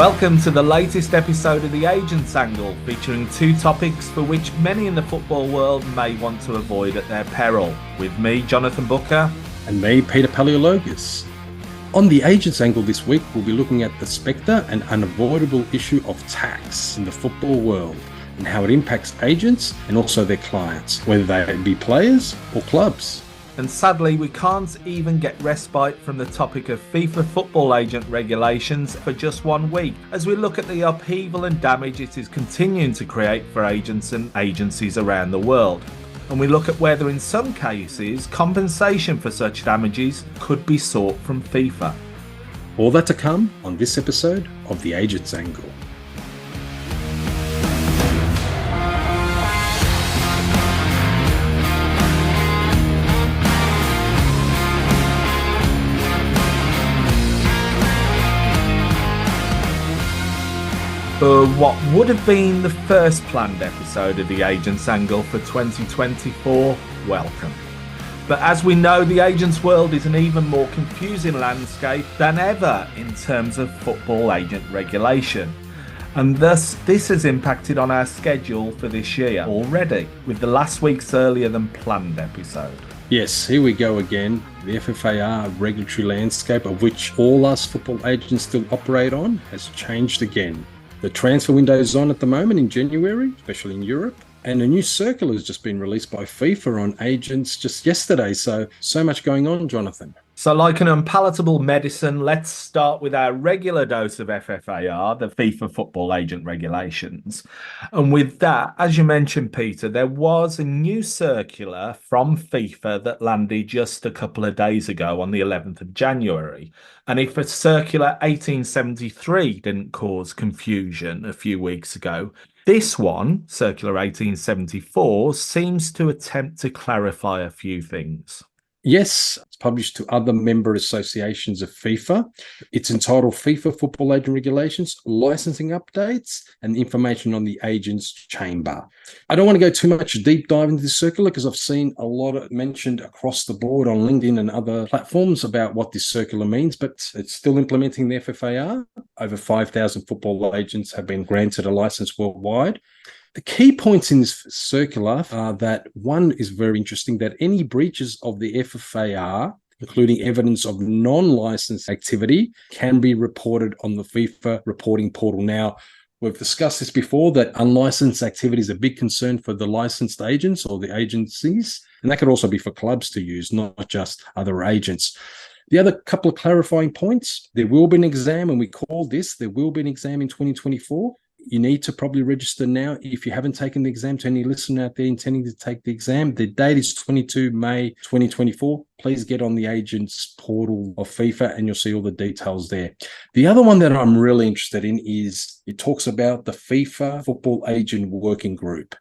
Welcome to the latest episode of The Agent's Angle, featuring two topics for which many in the football world may want to avoid at their peril. With me, Jonathan Booker. And me, Peter Paleologus. On The Agent's Angle this week, we'll be looking at the spectre and unavoidable issue of tax in the football world and how it impacts agents and also their clients, whether they be players or clubs. And sadly, we can't even get respite from the topic of FIFA Football Agent Regulations for just 1 week, as we look at the upheaval and damage it is continuing to create for agents and agencies around the world. And we look at whether in some cases compensation for such damages could be sought from FIFA. All that to come on this episode of The Agent's Angle. For what would have been the first planned episode of The Agent's Angle for 2024, welcome. But as we know, the agent's world is an even more confusing landscape than ever in terms of football agent regulation. And thus, this has impacted on our schedule for this year already, with the last week's earlier than planned episode. Yes, here we go again. The FFAR regulatory landscape, of which all us football agents still operate on, has changed again. The transfer window is on at the moment in January, especially in Europe. And a new circular has just been released by FIFA on agents just yesterday. So much going on, Jonathan. So like an unpalatable medicine, let's start with our regular dose of FFAR, the FIFA Football Agent Regulations. And with that, as you mentioned, Peter, there was a new circular from FIFA that landed just a couple of days ago on the 11th of January. And if a circular 1873 didn't cause confusion a few weeks ago, this one, circular 1874, seems to attempt to clarify a few things. Yes, it's published to other member associations of FIFA. It's entitled FIFA Football Agent Regulations, Licensing Updates, and Information on the Agents Chamber. I don't want to go too much deep dive into this circular because I've seen a lot of mentioned across the board on LinkedIn and other platforms about what this circular means, but it's still implementing the FFAR. Over 5,000 football agents have been granted a license worldwide. The key points in this circular are that one is very interesting, that any breaches of the FFAR, including evidence of non-licensed activity, can be reported on the FIFA reporting portal. Now, we've discussed this before, that unlicensed activity is a big concern for the licensed agents or the agencies, and that could also be for clubs to use, not just other agents. The other couple of clarifying points, there will be an exam, and we call this, there will be an exam in 2024. You need to probably register now if you haven't taken the exam. To any listener out there intending to take the exam, the date is 22 May 2024. Please get on the agents portal of FIFA and you'll see all the details there. The other one that I'm really interested in is it talks about the FIFA Football Agent Working Group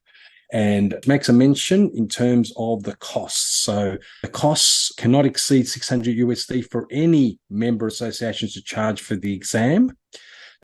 and makes a mention in terms of the costs. So the costs cannot exceed $600 for any member associations to charge for the exam.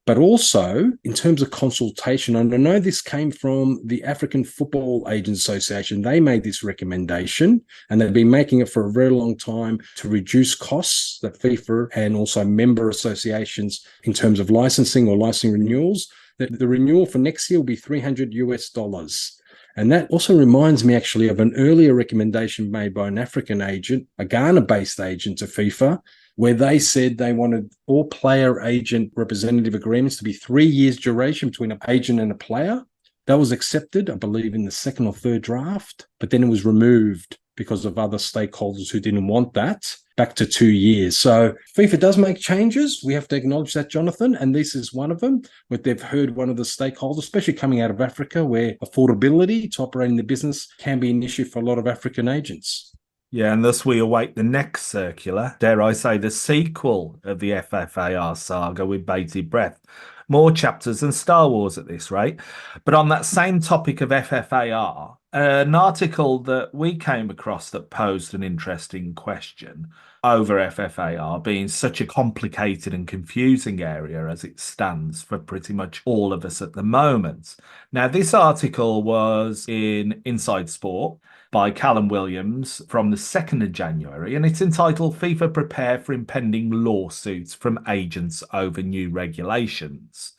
But also, in terms of consultation, and I know this came from the African Football Agent Association. They made this recommendation, and they've been making it for a very long time to reduce costs that FIFA and also member associations in terms of licensing or licensing renewals. That the renewal for next year will be $300. And that also reminds me actually of an earlier recommendation made by an African agent, a Ghana-based agent to FIFA, where they said they wanted all player-agent representative agreements to be 3 years duration between an agent and a player. That was accepted, I believe, in the second or third draft, but then it was removed because of other stakeholders who didn't want that, back to 2 years. So FIFA does make changes. We have to acknowledge that, Jonathan, and this is one of them, where they've heard one of the stakeholders, especially coming out of Africa, where affordability to operating the business can be an issue for a lot of African agents. Yeah, and thus we await the next circular, dare I say the sequel of the FFAR saga with bated breath. More chapters than Star Wars at this rate. But on that same topic of FFAR, an article that we came across that posed an interesting question over FFAR being such a complicated and confusing area as it stands for pretty much all of us at the moment. Now, this article was in Inside Sport. by Callum Williams from the 2nd of January, and it's entitled FIFA Prepare for Impending Lawsuits from Agents Over New Regulations.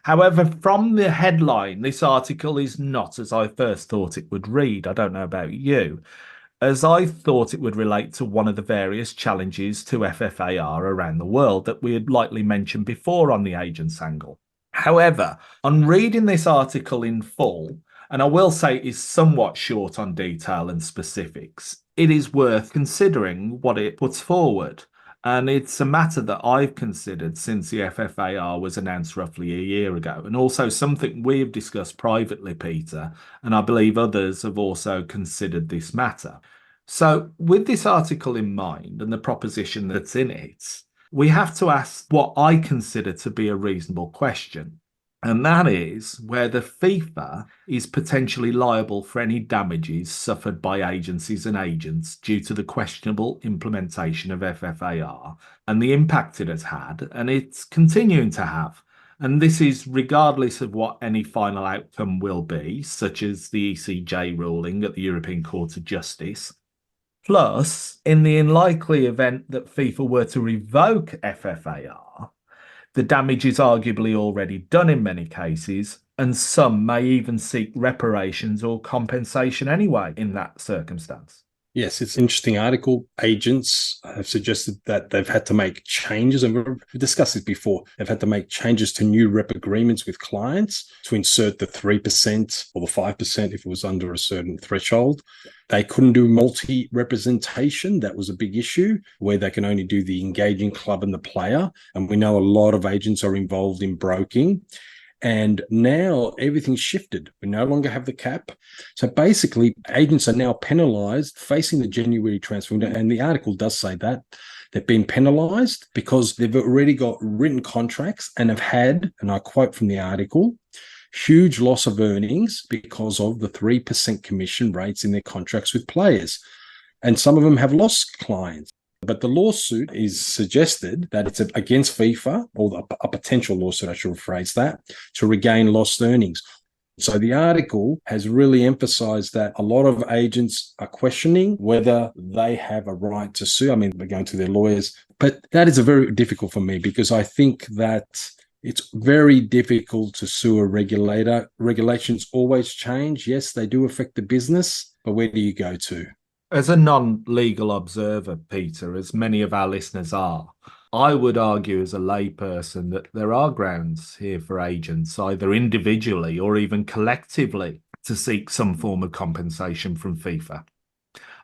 However, from the headline, this article is not as I first thought it would read. I don't know about you, as I thought it would relate to one of the various challenges to FFAR around the world that we had likely mentioned before on the agents angle. However, on reading this article in full, and I will say it is somewhat short on detail and specifics, it is worth considering what it puts forward. And it's a matter that I've considered since the FFAR was announced roughly a year ago, and also something we've discussed privately, Peter, and I believe others have also considered this matter. So, with this article in mind and the proposition that's in it, we have to ask what I consider to be a reasonable question. And that is whether FIFA is potentially liable for any damages suffered by agencies and agents due to the questionable implementation of FFAR and the impact it has had, and it's continuing to have. And this is regardless of what any final outcome will be, such as the ECJ ruling at the European Court of Justice. Plus, in the unlikely event that FIFA were to revoke FFAR, the damage is arguably already done in many cases, and some may even seek reparations or compensation anyway in that circumstance. Yes, it's an interesting article. Agents have suggested that they've had to make changes, and we've discussed this before. They've had to make changes to new rep agreements with clients to insert the 3% or the 5% if it was under a certain threshold. They couldn't do multi-representation. That was a big issue, where they can only do the engaging club and the player. And we know a lot of agents are involved in broking. And now everything's shifted. We no longer have the cap. So basically, agents are now penalised facing the January transfer window. And the article does say that they've been penalised because they've already got written contracts and have had, and I quote from the article, huge loss of earnings because of the 3% commission rates in their contracts with players. And some of them have lost clients. But the lawsuit is suggested that it's against FIFA, or a potential lawsuit, I should rephrase that, to regain lost earnings. So the article has really emphasized that a lot of agents are questioning whether they have a right to sue. I mean, they're going to their lawyers. But that is very difficult for me, because I think that it's very difficult to sue a regulator. Regulations always change. Yes, they do affect the business, but where do you go to? As a non-legal observer, Peter, as many of our listeners are, I would argue as a layperson that there are grounds here for agents, either individually or even collectively, to seek some form of compensation from FIFA.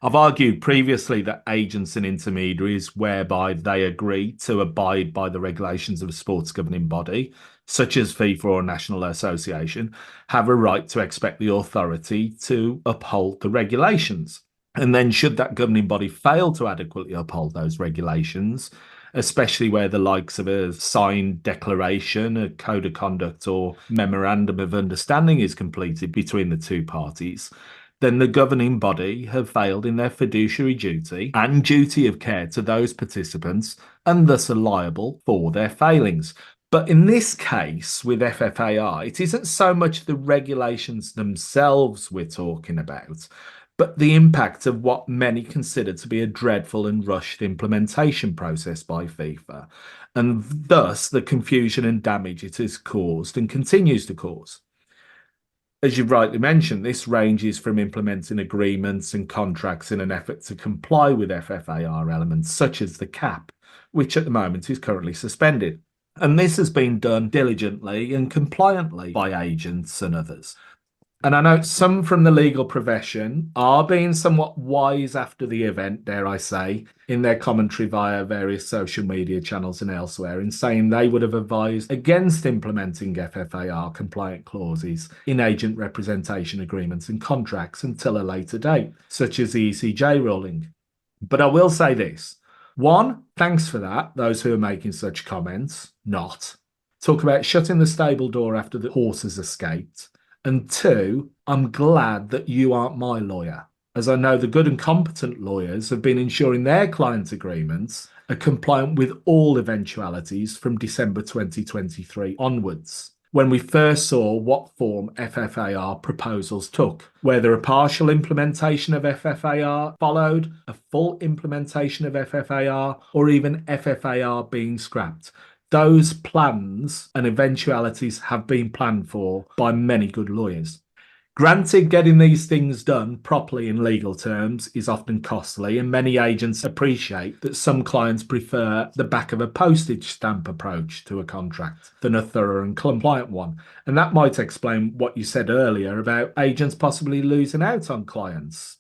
I've argued previously that agents and intermediaries, whereby they agree to abide by the regulations of a sports governing body, such as FIFA or a national association, have a right to expect the authority to uphold the regulations. And then should that governing body fail to adequately uphold those regulations, especially where the likes of a signed declaration, a code of conduct or memorandum of understanding is completed between the two parties, then the governing body have failed in their fiduciary duty and duty of care to those participants, and thus are liable for their failings. But in this case, with FFAR, it isn't so much the regulations themselves we're talking about, but the impact of what many consider to be a dreadful and rushed implementation process by FIFA, and thus the confusion and damage it has caused and continues to cause. As you've rightly mentioned, this ranges from implementing agreements and contracts in an effort to comply with FFAR elements such as the cap, which at the moment is currently suspended. And this has been done diligently and compliantly by agents and others. And I know some from the legal profession are being somewhat wise after the event, dare I say, in their commentary via various social media channels and elsewhere, in saying they would have advised against implementing FFAR compliant clauses in agent representation agreements and contracts until a later date, such as the ECJ ruling. But I will say this. One, thanks for that, those who are making such comments. Not. Talk about shutting the stable door after the horse has escaped. And two, I'm glad that you aren't my lawyer, as I know the good and competent lawyers have been ensuring their client agreements are compliant with all eventualities from December 2023 onwards. when we first saw what form FFAR proposals took, whether a partial implementation of FFAR followed, a full implementation of FFAR, or even FFAR being scrapped. Those plans and eventualities have been planned for by many good lawyers. Granted, getting these things done properly in legal terms is often costly, and many agents appreciate that some clients prefer the back of a postage stamp approach to a contract than a thorough and compliant one. And that might explain what you said earlier about agents possibly losing out on clients.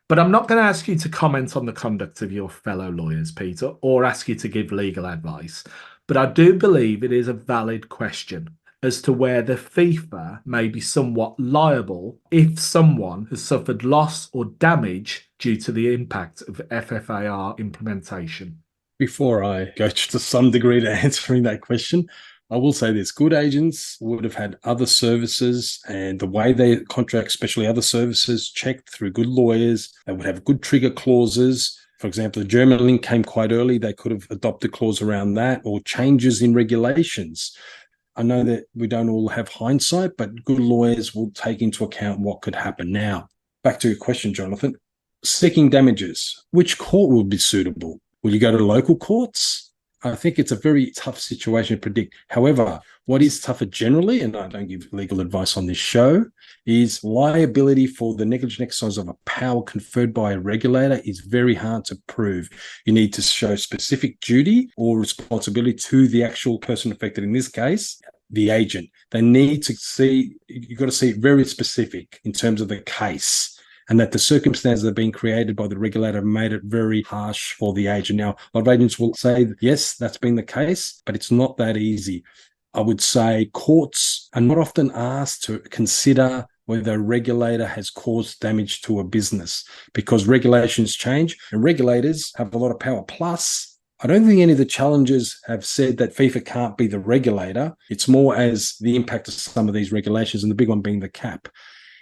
But I'm not going to ask you to comment on the conduct of your fellow lawyers, Peter, or ask you to give legal advice. But I do believe it is a valid question as to where the FIFA may be somewhat liable if someone has suffered loss or damage due to the impact of FFAR implementation. Before I go to some degree to answering that question, I will say this: good agents would have had other services, and the way they contract, especially other services, checked through good lawyers. They would have good trigger clauses. For example, the German link came quite early. They could have adopted a clause around that, or changes in regulations. I know that we don't all have hindsight, but good lawyers will take into account what could happen. Now, back to your question, Jonathan. Seeking damages, which court would be suitable? Will you go to local courts? I think it's a very tough situation to predict. However, what is tougher generally, and I don't give legal advice on this show, is liability for the negligent exercise of a power conferred by a regulator is very hard to prove. You need to show specific duty or responsibility to the actual person affected, in this case, the agent. They need to see, you've got to see it very specific in terms of the case, and that the circumstances that have been created by the regulator made it very harsh for the agent. Now, a lot of agents will say, yes, that's been the case, but it's not that easy. I would say courts are not often asked to consider whether a regulator has caused damage to a business, because regulations change and regulators have a lot of power. Plus, I don't think any of the challengers have said that FIFA can't be the regulator. It's more as the impact of some of these regulations, and the big one being the cap.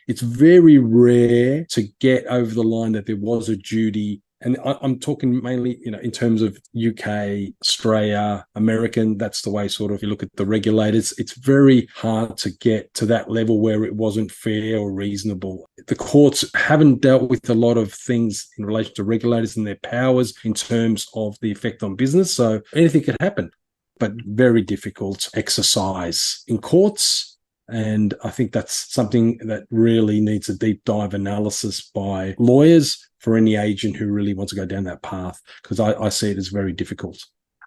It's very rare to get over the line that there was a duty. And I'm talking mainly, in terms of UK, Australia, American. That's the way sort of you look at the regulators. It's very hard to get to that level where it wasn't fair or reasonable. The courts haven't dealt with a lot of things in relation to regulators and their powers in terms of the effect on business. So anything could happen, but very difficult exercise in courts. And I think that's something that really needs a deep dive analysis by lawyers for any agent who really wants to go down that path, because I see it as very difficult.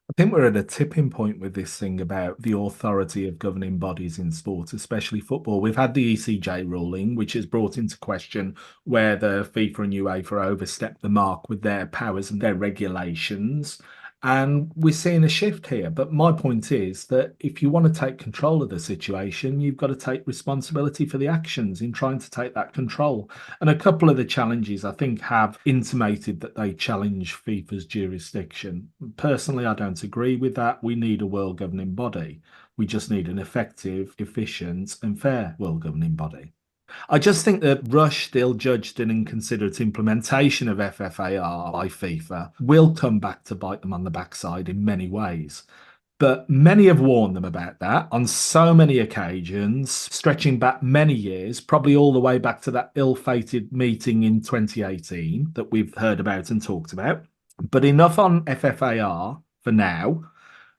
I think we're at a tipping point with this thing about the authority of governing bodies in sport, especially football. We've had the ECJ ruling, which has brought into question whether FIFA and UEFA overstepped the mark with their powers and their regulations. And we're seeing a shift here. But my point is that if you want to take control of the situation, you've got to take responsibility for the actions in trying to take that control. And a couple of the challenges, I think, have intimated that they challenge FIFA's jurisdiction. Personally, I don't agree with that. We need a world governing body. We just need an effective, efficient, and fair world governing body. I just think that rushed, ill-judged and inconsiderate implementation of FFAR by FIFA will come back to bite them on the backside in many ways. But many have warned them about that on so many occasions, stretching back many years, probably all the way back to that ill-fated meeting in 2018 that we've heard about and talked about. But enough on FFAR for now.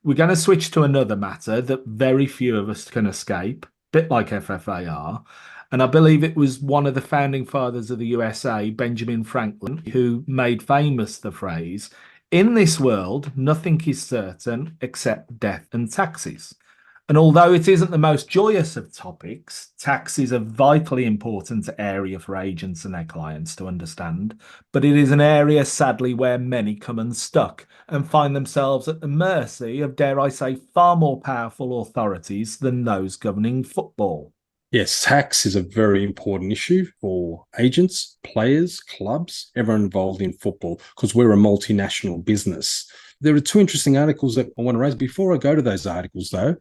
We're going to switch to another matter that very few of us can escape, a bit like FFAR. And I believe it was one of the founding fathers of the USA, Benjamin Franklin, who made famous the phrase, "In this world, nothing is certain except death and taxes." And although it isn't the most joyous of topics, tax is a vitally important area for agents and their clients to understand. But it is an area, sadly, where many come unstuck and find themselves at the mercy of, dare I say, far more powerful authorities than those governing football. Yes, tax is a very important issue for agents, players, clubs, everyone involved in football, because we're a multinational business. There are two interesting articles that I want to raise. Before I go to those articles, though,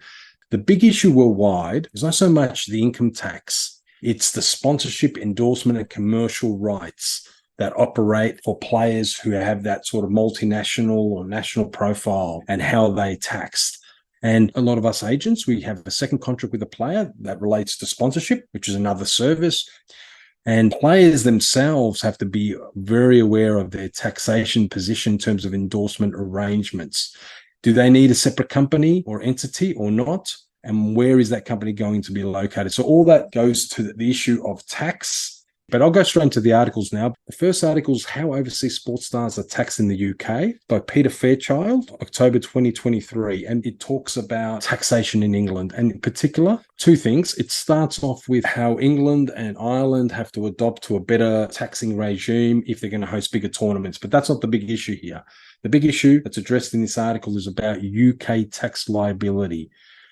the big issue worldwide is not so much the income tax. It's the sponsorship, endorsement, and commercial rights that operate for players who have that sort of multinational or national profile and how they taxed. And a lot of us agents, we have a second contract with a player that relates to sponsorship, which is another service. And players themselves have to be very aware of their taxation position in terms of endorsement arrangements. Do they need a separate company or entity or not? And where is that company going to be located? So all that goes to the issue of tax. But I'll go straight into the articles now. The first article is How Overseas Sports Stars Are Taxed in the UK by Peter Fairchild, October 2023. And it talks about taxation in England. And in particular, two things. It starts off with how England and Ireland have to adopt to a better taxing regime if they're going to host bigger tournaments. But that's not the big issue here. The big issue that's addressed in this article is about UK tax liability.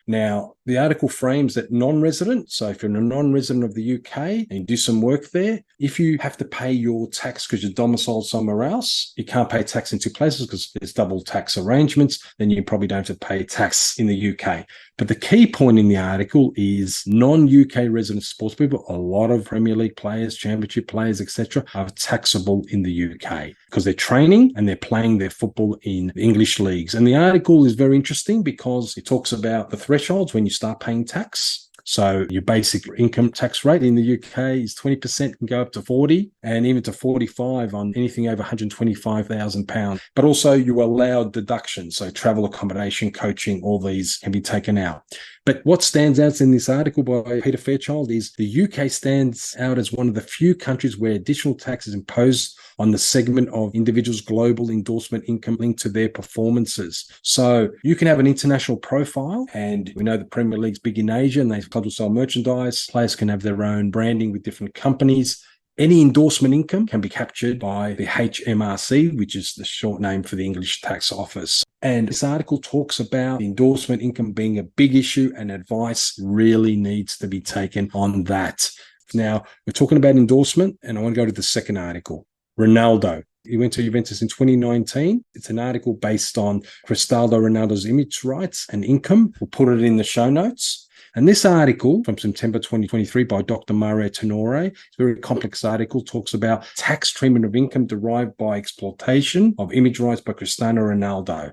Now, the article frames that non-resident, so if you're a non-resident of the UK and you do some work there, if you have to pay your tax because you're domiciled somewhere else, you can't pay tax in two places because there's double tax arrangements, then you probably don't have to pay tax in the UK. But the key point in the article is non-UK resident sports people, a lot of Premier League players, Championship players, etc., are taxable in the UK because they're training and they're playing their football in English leagues. And the article is very interesting because it talks about the thresholds when you start paying tax. So your basic income tax rate in the UK is 20%, can go up to 40 and even to 45 on anything over £125,000. But also you allow deductions. So travel, accommodation, coaching, all these can be taken out. But what stands out in this article by Peter Fairchild is the UK stands out as one of the few countries where additional tax is imposed on the segment of individuals' global endorsement income linked to their performances. So you can have an international profile, and we know the Premier League's big in Asia, and clubs will sell merchandise. Players can have their own branding with different companies. Any endorsement income can be captured by the HMRC, which is the short name for the English Tax Office. And this article talks about endorsement income being a big issue, and advice really needs to be taken on that. Now, we're talking about endorsement, and I want to go to the second article. Ronaldo. He went to Juventus in 2019. It's an article based on Cristiano Ronaldo's image rights and income. We'll put it in the show notes. And this article from September 2023 by Dr. Mario Tenore, it's a very complex article, talks about tax treatment of income derived by exploitation of image rights by Cristiano Ronaldo.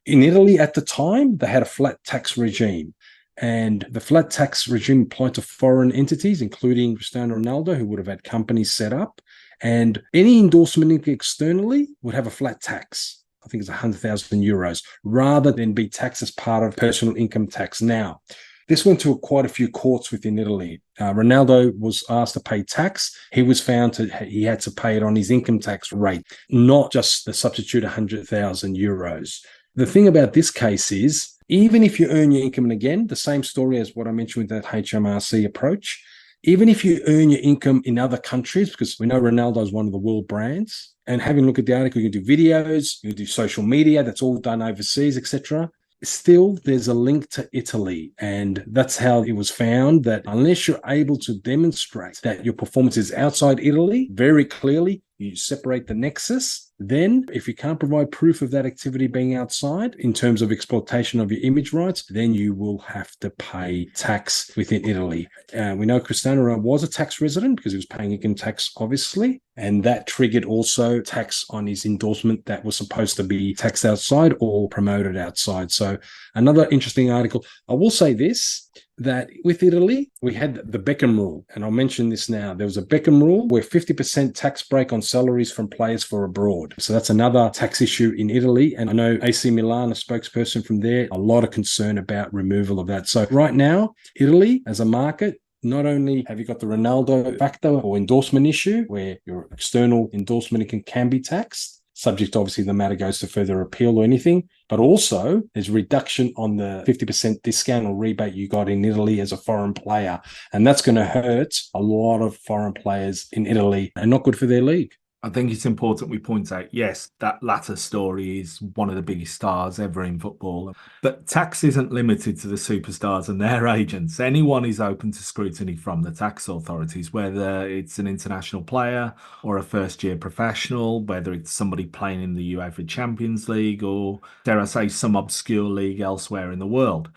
In Italy at the time, they had a flat tax regime. And the flat tax regime applied to foreign entities, including Cristiano Ronaldo, who would have had companies set up. And any endorsement income externally would have a flat tax. I think it's 100,000 euros, rather than be taxed as part of personal income tax. Now, this went to quite a few courts within Italy. Ronaldo was asked to pay tax. He was found he had to pay it on his income tax rate, not just the substitute 100,000 euros. The thing about this case is, even if you earn your income, and again, the same story as what I mentioned with that HMRC approach, even if you earn your income in other countries, because we know Ronaldo is one of the world brands, and having a look at the article, you can do videos, you can do social media, that's all done overseas, etc. Still, there's a link to Italy, and that's how it was found that unless you're able to demonstrate that your performance is outside Italy very clearly, you separate the nexus. Then, if you can't provide proof of that activity being outside in terms of exploitation of your image rights, then you will have to pay tax within Italy. We know Cristiano Ronaldo was a tax resident because he was paying income tax, obviously, and that triggered also tax on his endorsement that was supposed to be taxed outside or promoted outside. So another interesting article. I will say this, that with Italy, we had the Beckham rule, and I'll mention this now. There was a Beckham rule where 50% tax break on salaries from players for abroad. So that's another tax issue in Italy. And I know AC Milan, a spokesperson from there, a lot of concern about removal of that. So right now, Italy as a market, not only have you got the Ronaldo factor or endorsement issue where your external endorsement can be taxed, subject to obviously the matter goes to further appeal or anything, but also there's reduction on the 50% discount or rebate you got in Italy as a foreign player. And that's going to hurt a lot of foreign players in Italy and not good for their league. I think it's important we point out, yes, that latter story is one of the biggest stars ever in football. But tax isn't limited to the superstars and their agents. Anyone is open to scrutiny from the tax authorities, whether it's an international player or a first-year professional, whether it's somebody playing in the UEFA Champions League or, dare I say, some obscure league elsewhere in the world.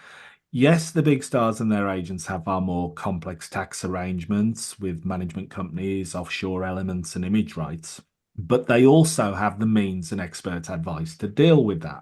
Yes, the big stars and their agents have far more complex tax arrangements with management companies, offshore elements, and image rights, but they also have the means and expert advice to deal with that.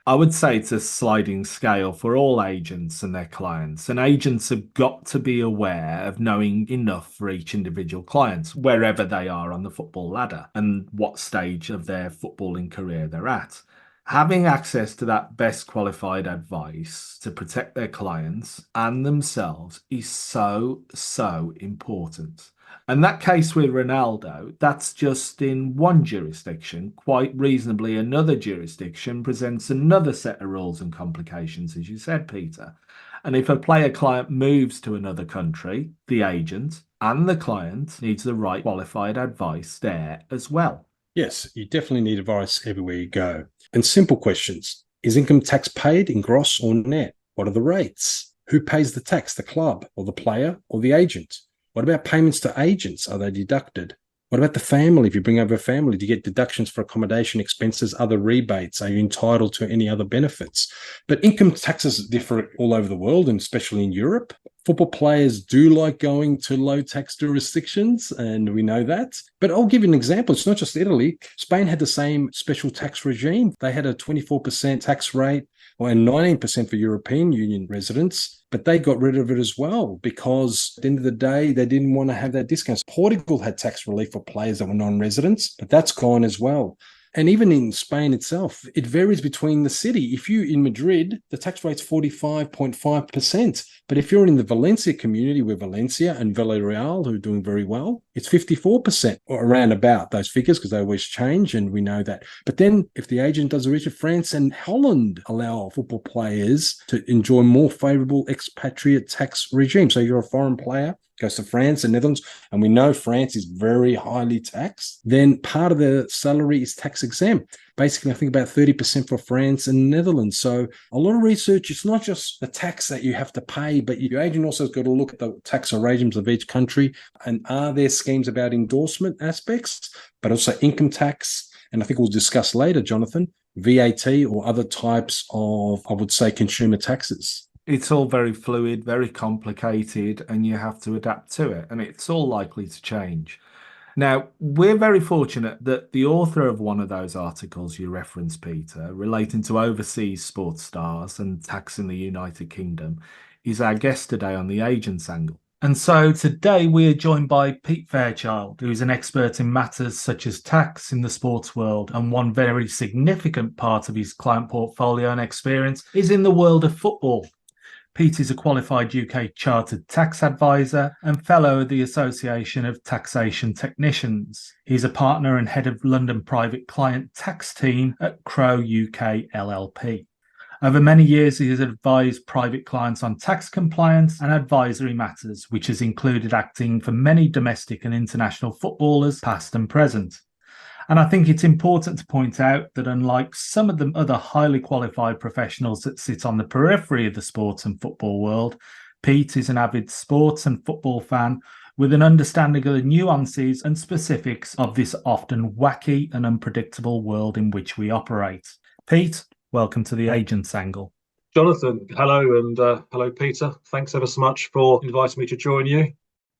I would say it's a sliding scale for all agents and their clients, and agents have got to be aware of knowing enough for each individual client, wherever they are on the football ladder and what stage of their footballing career they're at. Having access to that best qualified advice to protect their clients and themselves is so, so important. And that case with Ronaldo, that's just in one jurisdiction. Quite reasonably, another jurisdiction presents another set of rules and complications, as you said, Peter. And if a player client moves to another country, the agent and the client needs the right qualified advice there as well. Yes, you definitely need advice everywhere you go. And simple questions. Is income tax paid in gross or net? What are the rates? Who pays the tax, the club or the player or the agent? What about payments to agents? Are they deducted? What about the family? If you bring over a family, do you get deductions for accommodation expenses, other rebates? Are you entitled to any other benefits? But income taxes differ all over the world, and especially in Europe. Football players do like going to low tax jurisdictions, and we know that. But I'll give you an example. It's not just Italy. Spain had the same special tax regime. They had a 24% tax rate and 19% for European Union residents, but they got rid of it as well because at the end of the day, they didn't want to have that discount. Portugal had tax relief for players that were non-residents, but that's gone as well. And even in Spain itself, it varies between the city. If you're in Madrid, the tax rate's 45.5%. But if you're in the Valencia community with Valencia and Villarreal, who are doing very well, it's 54% or around about those figures because they always change, and we know that. But then if the agent does a reach, France and Holland allow football players to enjoy more favorable expatriate tax regime. So you're a foreign player, goes to France and Netherlands, and we know France is very highly taxed, then part of the salary is tax exempt. Basically, I think about 30% for France and Netherlands. So a lot of research, it's not just the tax that you have to pay, but your agent also has got to look at the tax regimes of each country, and are there schemes about endorsement aspects, but also income tax, and I think we'll discuss later, Jonathan, VAT or other types of, I would say, consumer taxes. It's all very fluid, very complicated, and you have to adapt to it, and it's all likely to change. Now, we're very fortunate that the author of one of those articles you referenced, Peter, relating to overseas sports stars and tax in the United Kingdom, is our guest today on the Agents Angle. And so today we are joined by Pete Fairchild, who is an expert in matters such as tax in the sports world, and one very significant part of his client portfolio and experience is in the world of football. Pete is a qualified UK chartered tax advisor and fellow of the Association of Taxation Technicians. He's a partner and head of London private client tax team at Crow UK LLP. Over many years, he has advised private clients on tax compliance and advisory matters, which has included acting for many domestic and international footballers, past and present. And I think it's important to point out that unlike some of the other highly qualified professionals that sit on the periphery of the sports and football world, Pete is an avid sports and football fan with an understanding of the nuances and specifics of this often wacky and unpredictable world in which we operate. Pete, welcome to the Agents Angle. Jonathan, hello, and hello, Peter. Thanks ever so much for inviting me to join you.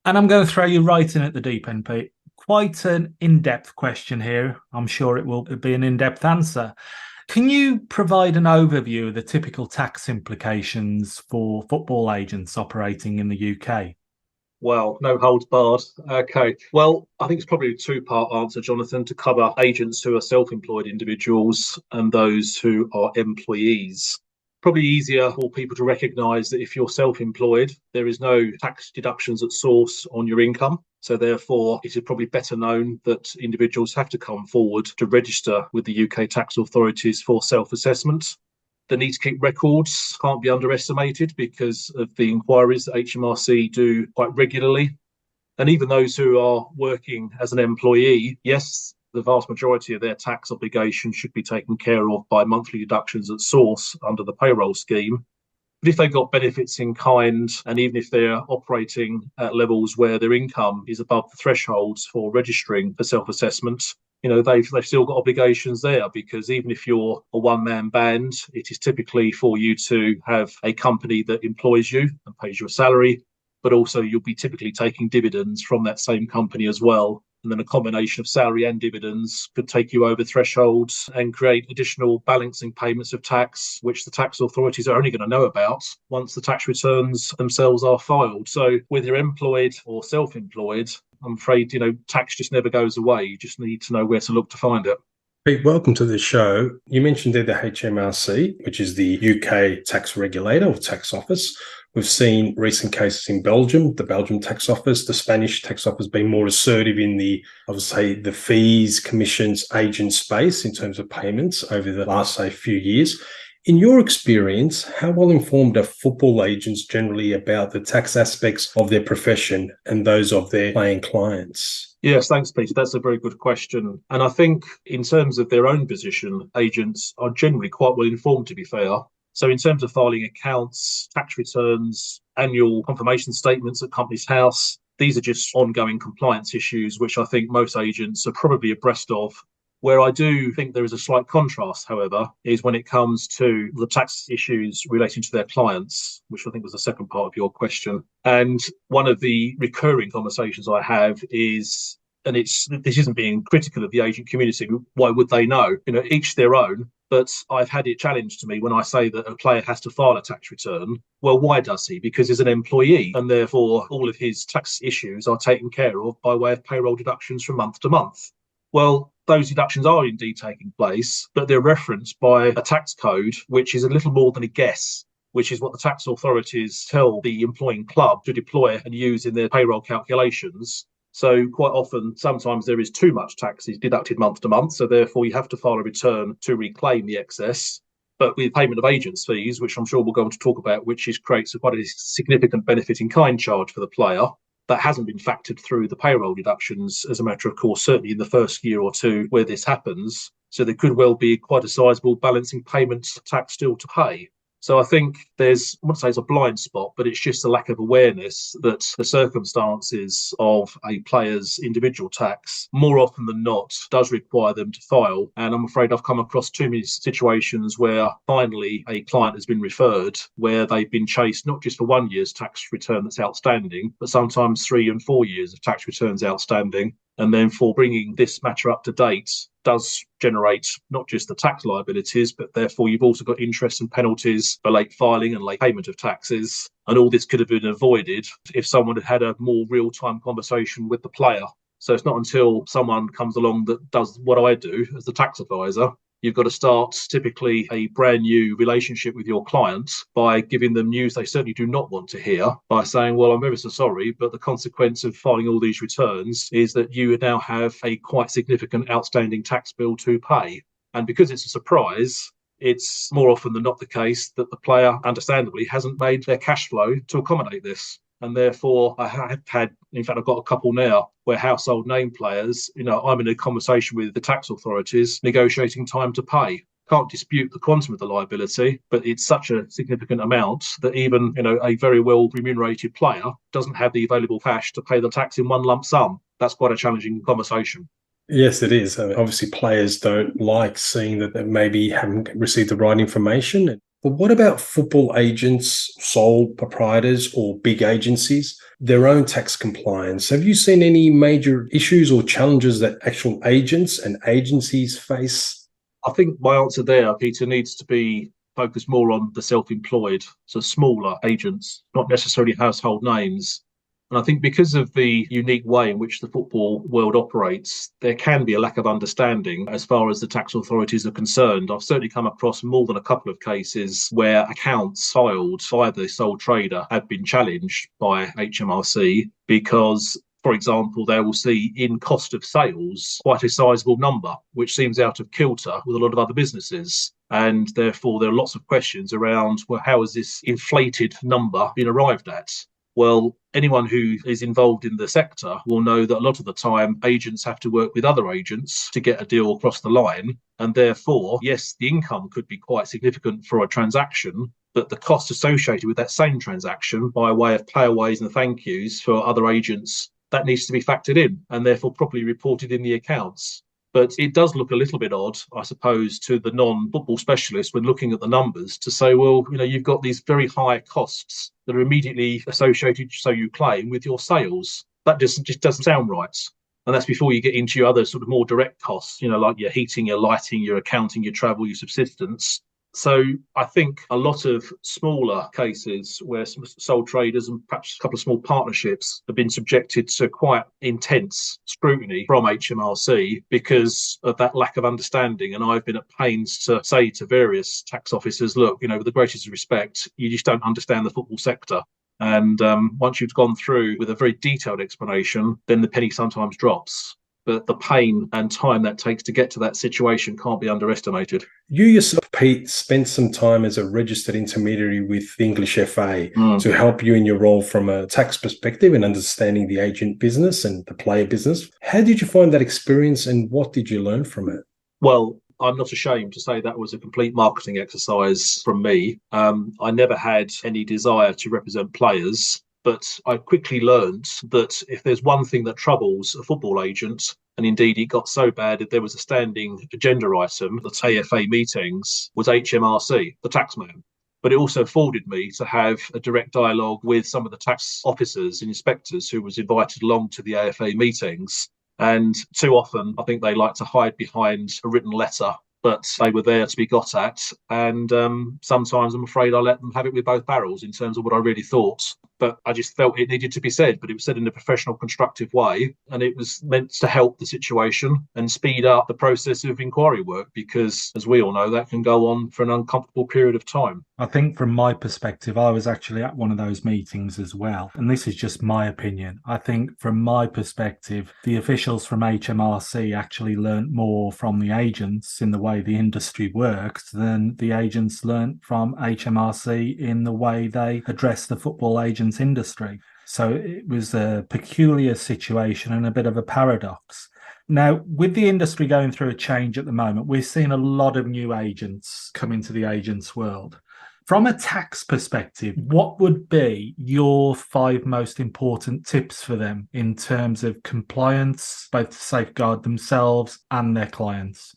And I'm going to throw you right in at the deep end, Pete. Quite an in-depth question here. I'm sure it will be an in-depth answer. Can you provide an overview of the typical tax implications for football agents operating in the UK? Well, no holds barred. Okay. Well, I think it's probably a two-part answer, Jonathan, to cover agents who are self-employed individuals and those who are employees. Probably easier for people to recognise that if you're self-employed, there is no tax deductions at source on your income. So therefore, it is probably better known that individuals have to come forward to register with the UK tax authorities for self-assessment. The need to keep records can't be underestimated because of the inquiries that HMRC do quite regularly. And even those who are working as an employee, yes, the vast majority of their tax obligations should be taken care of by monthly deductions at source under the payroll scheme. But if they've got benefits in kind, and even if they're operating at levels where their income is above the thresholds for registering for self-assessment, they've still got obligations there, because even if you're a one-man band, it is typically for you to have a company that employs you and pays your salary, but also you'll be typically taking dividends from that same company as well. And then a combination of salary and dividends could take you over thresholds and create additional balancing payments of tax, which the tax authorities are only going to know about once the tax returns themselves are filed. So whether you're employed or self-employed, I'm afraid, tax just never goes away. You just need to know where to look to find it. Pete, welcome to the show. You mentioned there the HMRC, which is the UK tax regulator or tax office. We've seen recent cases in Belgium, the Belgium tax office, the Spanish tax office being more assertive in the fees, commissions, agent space in terms of payments over the last, few years. In your experience, how well informed are football agents generally about the tax aspects of their profession and those of their playing clients? Yes, thanks, Peter. That's a very good question. And I think in terms of their own position, agents are generally quite well informed, to be fair. So in terms of filing accounts, tax returns, annual confirmation statements at Companies House, these are just ongoing compliance issues, which I think most agents are probably abreast of. Where I do think there is a slight contrast, however, is when it comes to the tax issues relating to their clients, which I think was the second part of your question. And one of the recurring conversations I have is, and this isn't being critical of the agent community, why would they know? Each their own. But I've had it challenged to me when I say that a player has to file a tax return. Well, why does he? Because he's an employee, and therefore all of his tax issues are taken care of by way of payroll deductions from month to month. Well, those deductions are indeed taking place, but they're referenced by a tax code, which is a little more than a guess, which is what the tax authorities tell the employing club to deploy and use in their payroll calculations. So quite often, sometimes there is too much taxes deducted month to month. So therefore, you have to file a return to reclaim the excess. But with payment of agents fees, which I'm sure we'll go on to talk about, which creates quite a significant benefit in kind charge for the player, that hasn't been factored through the payroll deductions as a matter of course, certainly in the first year or two where this happens. So there could well be quite a sizable balancing payment tax still to pay. So I think I wouldn't say it's a blind spot, but it's just a lack of awareness that the circumstances of a player's individual tax, more often than not, does require them to file. And I'm afraid I've come across too many situations where finally a client has been referred, where they've been chased not just for 1 year's tax return that's outstanding, but sometimes 3 and 4 years of tax returns outstanding. And then for bringing this matter up to date does generate not just the tax liabilities, but therefore you've also got interest and penalties for late filing and late payment of taxes. And all this could have been avoided if someone had had a more real-time conversation with the player. So it's not until someone comes along that does what I do as the tax advisor. You've got to start typically a brand new relationship with your clients by giving them news they certainly do not want to hear, by saying, well, I'm ever so sorry, but the consequence of filing all these returns is that you now have a quite significant outstanding tax bill to pay. And because it's a surprise, it's more often than not the case that the player, understandably, hasn't made their cash flow to accommodate this. And therefore, I have had, in fact, I've got a couple now where household name players, I'm in a conversation with the tax authorities negotiating time to pay. Can't dispute the quantum of the liability, but it's such a significant amount that even, a very well remunerated player doesn't have the available cash to pay the tax in one lump sum. That's quite a challenging conversation. Yes, it is. Obviously, players don't like seeing that they maybe haven't received the right information. But what about football agents, sole proprietors, or big agencies, their own tax compliance? Have you seen any major issues or challenges that actual agents and agencies face? I think my answer there, Peter, needs to be focused more on the self-employed, so smaller agents, not necessarily household names. And I think because of the unique way in which the football world operates, there can be a lack of understanding as far as the tax authorities are concerned. I've certainly come across more than a couple of cases where accounts filed by the sole trader have been challenged by HMRC because, for example, they will see in cost of sales quite a sizable number, which seems out of kilter with a lot of other businesses. And therefore, there are lots of questions around, well, how has this inflated number been arrived at? Well, anyone who is involved in the sector will know that a lot of the time agents have to work with other agents to get a deal across the line. And therefore, yes, the income could be quite significant for a transaction, but the cost associated with that same transaction by way of payaways and thank yous for other agents, that needs to be factored in and therefore properly reported in the accounts. But it does look a little bit odd, I suppose, to the non-football specialist when looking at the numbers to say, well, you've got these very high costs that are immediately associated, so you claim, with your sales. That just doesn't sound right. And that's before you get into your other sort of more direct costs, like your heating, your lighting, your accounting, your travel, your subsistence. So I think a lot of smaller cases where some sole traders and perhaps a couple of small partnerships have been subjected to quite intense scrutiny from HMRC because of that lack of understanding. And I've been at pains to say to various tax officers, look, with the greatest respect, you just don't understand the football sector. And once you've gone through with a very detailed explanation, then the penny sometimes drops. But the pain and time that takes to get to that situation can't be underestimated. You yourself, Pete, spent some time as a registered intermediary with the English FA to help you in your role from a tax perspective and understanding the agent business and the player business. How did you find that experience and what did you learn from it? Well, I'm not ashamed to say that was a complete marketing exercise from me. I never had any desire to represent players. But I quickly learned that if there's one thing that troubles a football agent, and indeed it got so bad that there was a standing agenda item at AFA meetings, was HMRC, the taxman. But it also afforded me to have a direct dialogue with some of the tax officers and inspectors who was invited along to the AFA meetings. And too often, I think they like to hide behind a written letter, but they were there to be got at. And sometimes I'm afraid I let them have it with both barrels in terms of what I really thought. But I just felt it needed to be said, but it was said in a professional, constructive way. And it was meant to help the situation and speed up the process of inquiry work, because as we all know, that can go on for an uncomfortable period of time. I think from my perspective, I was actually at one of those meetings as well. And this is just my opinion. I think from my perspective, the officials from HMRC actually learnt more from the agents in the way the industry works than the agents learnt from HMRC in the way they address the football agents industry. So it was a peculiar situation and a bit of a paradox. Now, with the industry going through a change at the moment, we're seeing a lot of new agents come into the agents world. From a tax perspective, what would be your 5 most important tips for them in terms of compliance, both to safeguard themselves and their clients?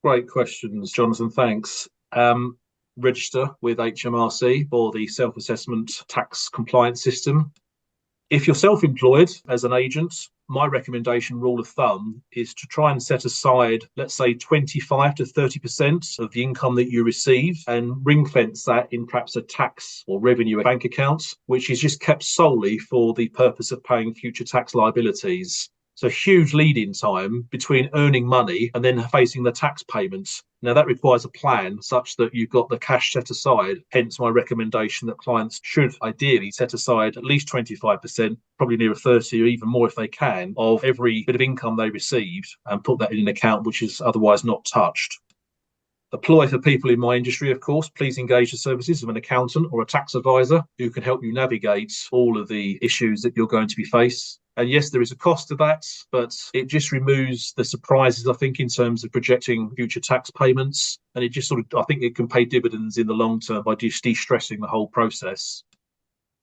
Great questions, Jonathan. Thanks. Register with HMRC for the self-assessment tax compliance system. If you're self-employed as an agent, my recommendation rule of thumb is to try and set aside, let's say, 25 to 30% of the income that you receive and ring fence that in perhaps a tax or revenue bank account, which is just kept solely for the purpose of paying future tax liabilities. So huge lead-in time between earning money and then facing the tax payments. Now, that requires a plan such that you've got the cash set aside. Hence my recommendation that clients should ideally set aside at least 25%, probably nearer 30 or even more if they can, of every bit of income they received and put that in an account which is otherwise not touched. A ploy for people in my industry, of course, please engage the services of an accountant or a tax advisor who can help you navigate all of the issues that you're going to be faced. And yes, there is a cost to that, but it just removes the surprises, I think, in terms of projecting future tax payments. And it just sort of, I think it can pay dividends in the long term by just de-stressing the whole process.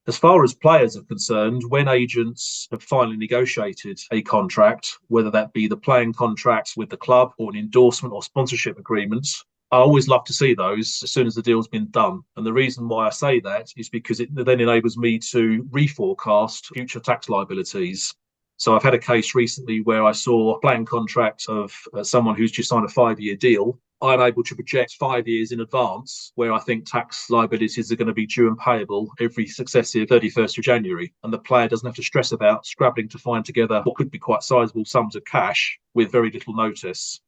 As far as players are concerned, when agents have finally negotiated a contract, whether that be the playing contract with the club or an endorsement or sponsorship agreement, I always love to see those as soon as the deal's been done. And the reason why I say that is because it then enables me to reforecast future tax liabilities. So I've had a case recently where I saw a playing contract of someone who's just signed a 5-year deal. I'm able to project 5 years in advance where I think tax liabilities are going to be due and payable every successive 31st of January. And the player doesn't have to stress about scrabbling to find together what could be quite sizable sums of cash with very little notice.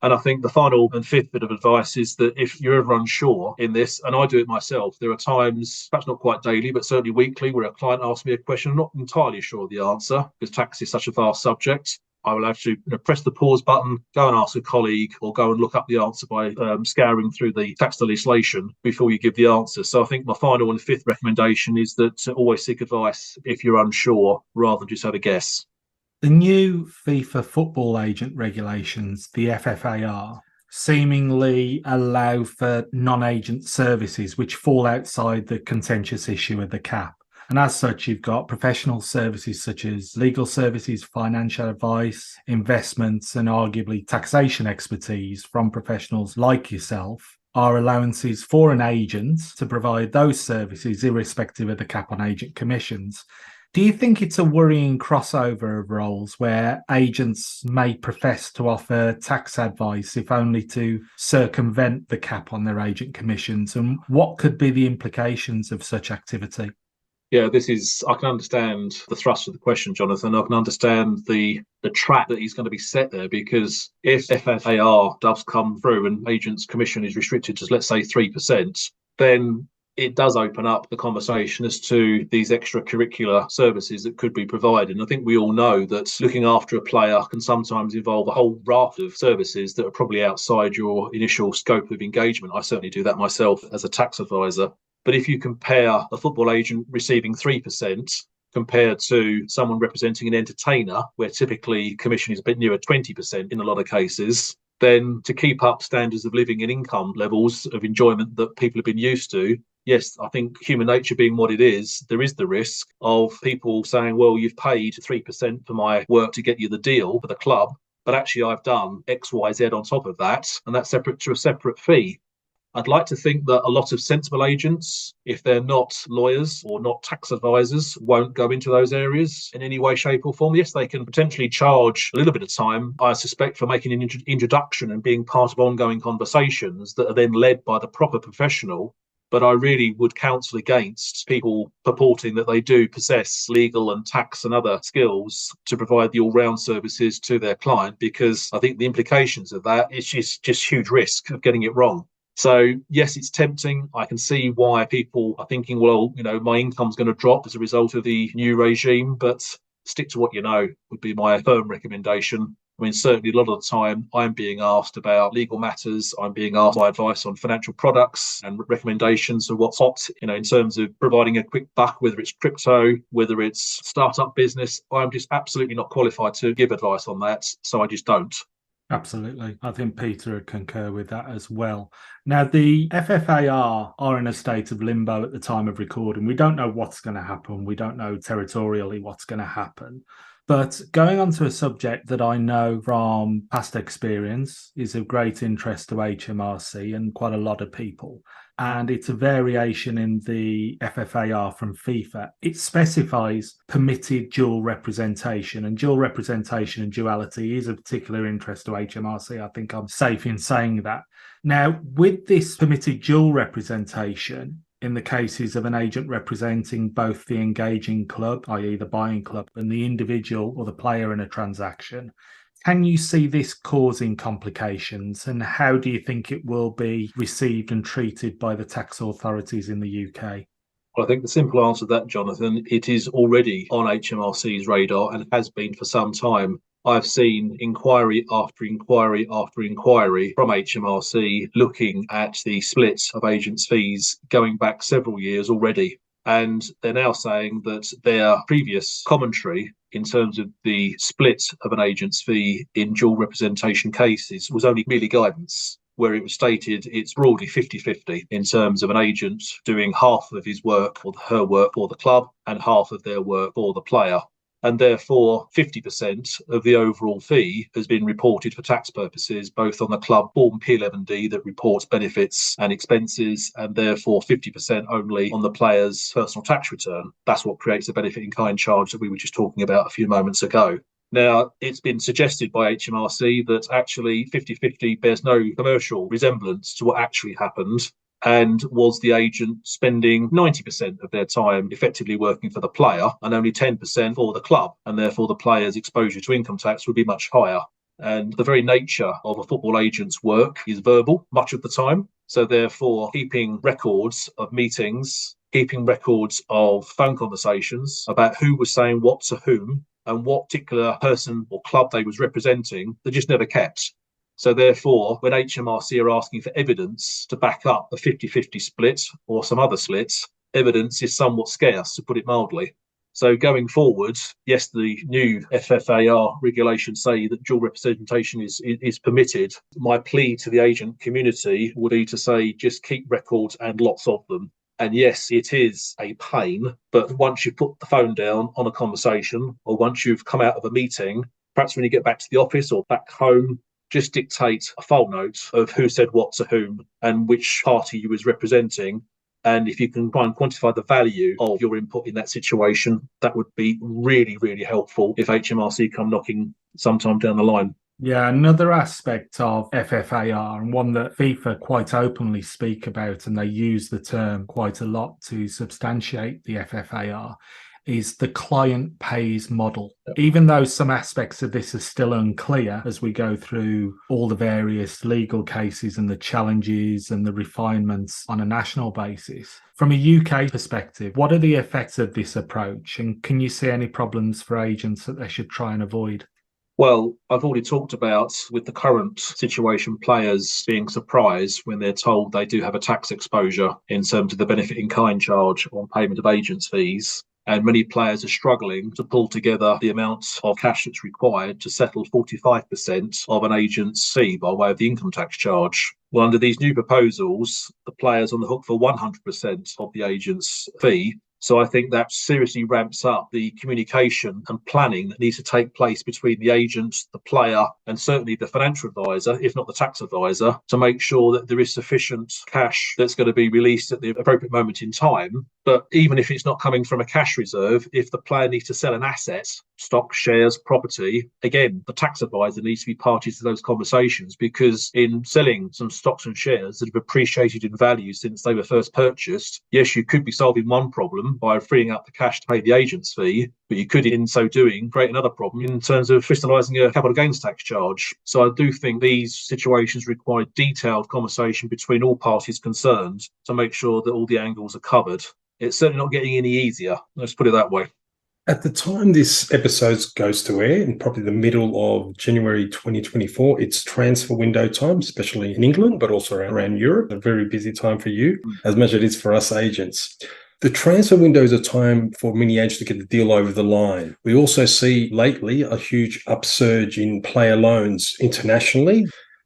And I think the final and fifth bit of advice is that if you're ever unsure in this, and I do it myself, there are times, perhaps not quite daily, but certainly weekly, where a client asks me a question, I'm not entirely sure of the answer because tax is such a vast subject. I will have to press the pause button, go and ask a colleague, or go and look up the answer by scouring through the tax legislation before you give the answer. So I think my final and fifth recommendation is that to always seek advice if you're unsure rather than just have a guess. The new FIFA Football Agent Regulations, the FFAR, seemingly allow for non-agent services which fall outside the contentious issue of the cap. And as such, you've got professional services such as legal services, financial advice, investments, and arguably taxation expertise from professionals like yourself are allowances for an agent to provide those services irrespective of the cap on agent commissions. Do you think it's a worrying crossover of roles where agents may profess to offer tax advice if only to circumvent the cap on their agent commissions? And what could be the implications of such activity? Yeah, I can understand the thrust of the question, Jonathan. I can understand the trap that he's going to be set there, because if FFAR does come through and agents' commission is restricted to, let's say, 3%, then it does open up the conversation as to these extracurricular services that could be provided. And I think we all know that looking after a player can sometimes involve a whole raft of services that are probably outside your initial scope of engagement. I certainly do that myself as a tax advisor. But if you compare a football agent receiving 3% compared to someone representing an entertainer, where typically commission is a bit nearer 20% in a lot of cases, then to keep up standards of living and income levels of enjoyment that people have been used to, yes, I think human nature being what it is, there is the risk of people saying, well, you've paid 3% for my work to get you the deal for the club, but actually I've done X, Y, Z on top of that, and that's separate to a separate fee. I'd like to think that a lot of sensible agents, if they're not lawyers or not tax advisors, won't go into those areas in any way, shape, or form. Yes, they can potentially charge a little bit of time, I suspect, for making an introduction and being part of ongoing conversations that are then led by the proper professional. But I really would counsel against people purporting that they do possess legal and tax and other skills to provide the all-round services to their client, because I think the implications of that is just huge risk of getting it wrong. So, yes, it's tempting. I can see why people are thinking, well, my income's going to drop as a result of the new regime, but stick to what you know would be my firm recommendation. I mean, certainly a lot of the time I'm being asked about legal matters. I'm being asked my advice on financial products and recommendations of what's hot, in terms of providing a quick buck, whether it's crypto, whether it's startup business. I'm just absolutely not qualified to give advice on that. So I just don't. Absolutely. I think Peter would concur with that as well. Now, the FFAR are in a state of limbo at the time of recording. We don't know what's going to happen. We don't know territorially what's going to happen. But going on to a subject that I know from past experience is of great interest to HMRC and quite a lot of people, and it's a variation in the FFAR from FIFA. It specifies permitted dual representation, and dual representation and duality is of particular interest to HMRC. I think I'm safe in saying that. Now, with this permitted dual representation, in the cases of an agent representing both the engaging club, i.e. the buying club, and the individual or the player in a transaction, can you see this causing complications, and how do you think it will be received and treated by the tax authorities in the UK? Well, I think the simple answer to that, Jonathan, it is already on HMRC's radar and has been for some time. I've seen inquiry after inquiry after inquiry from HMRC looking at the split of agents' fees going back several years already. And they're now saying that their previous commentary in terms of the split of an agent's fee in dual representation cases was only merely guidance, where it was stated it's broadly 50-50 in terms of an agent doing half of his work or her work for the club and half of their work for the player. And therefore 50% of the overall fee has been reported for tax purposes, both on the club form P11D that reports benefits and expenses, and therefore 50% only on the player's personal tax return. That's what creates the benefit in kind charge that we were just talking about a few moments ago. Now, it's been suggested by HMRC that actually 50-50 bears no commercial resemblance to what actually happened, and was the agent spending 90% of their time effectively working for the player and only 10% for the club, and therefore the player's exposure to income tax would be much higher. And the very nature of a football agent's work is verbal much of the time. So therefore, keeping records of meetings, keeping records of phone conversations about who was saying what to whom and what particular person or club they was representing, they just never kept. So therefore, when HMRC are asking for evidence to back up a 50-50 split or some other splits, evidence is somewhat scarce, to put it mildly. So going forward, yes, the new FFAR regulations say that dual representation is permitted. My plea to the agent community would be to say just keep records and lots of them. And yes, it is a pain, but once you put the phone down on a conversation, or once you've come out of a meeting, perhaps when you get back to the office or back home, just dictate a file note of who said what to whom and which party you was representing. And if you can try and quantify the value of your input in that situation, that would be really, really helpful if HMRC come knocking sometime down the line. Yeah, another aspect of FFAR, and one that FIFA quite openly speak about, and they use the term quite a lot to substantiate the FFAR, is the client pays model. Even though some aspects of this are still unclear as we go through all the various legal cases and the challenges and the refinements on a national basis, from a UK perspective, what are the effects of this approach? And can you see any problems for agents that they should try and avoid? Well, I've already talked about with the current situation, players being surprised when they're told they do have a tax exposure in terms of the benefit in kind charge on payment of agents' fees. And many players are struggling to pull together the amount of cash that's required to settle 45% of an agent's fee by way of the income tax charge. Well, under these new proposals, the player's on the hook for 100% of the agent's fee. So I think that seriously ramps up the communication and planning that needs to take place between the agent, the player, and certainly the financial advisor, if not the tax advisor, to make sure that there is sufficient cash that's going to be released at the appropriate moment in time. But even if it's not coming from a cash reserve, if the player needs to sell an asset, stock, shares, property, again, the tax advisor needs to be party to those conversations, because in selling some stocks and shares that have appreciated in value since they were first purchased, yes, you could be solving one problem by freeing up the cash to pay the agent's fee, but you could, in so doing, create another problem in terms of crystallising a capital gains tax charge. So I do think these situations require detailed conversation between all parties concerned to make sure that all the angles are covered. It's certainly not getting any easier. Let's put it that way. At the time this episode goes to air, in probably the middle of January 2024, it's transfer window time, especially in England, but also around Europe. A very busy time for you, as much as it is for us agents. The transfer window is a time for many agents to get the deal over the line. We also see lately a huge upsurge in player loans internationally.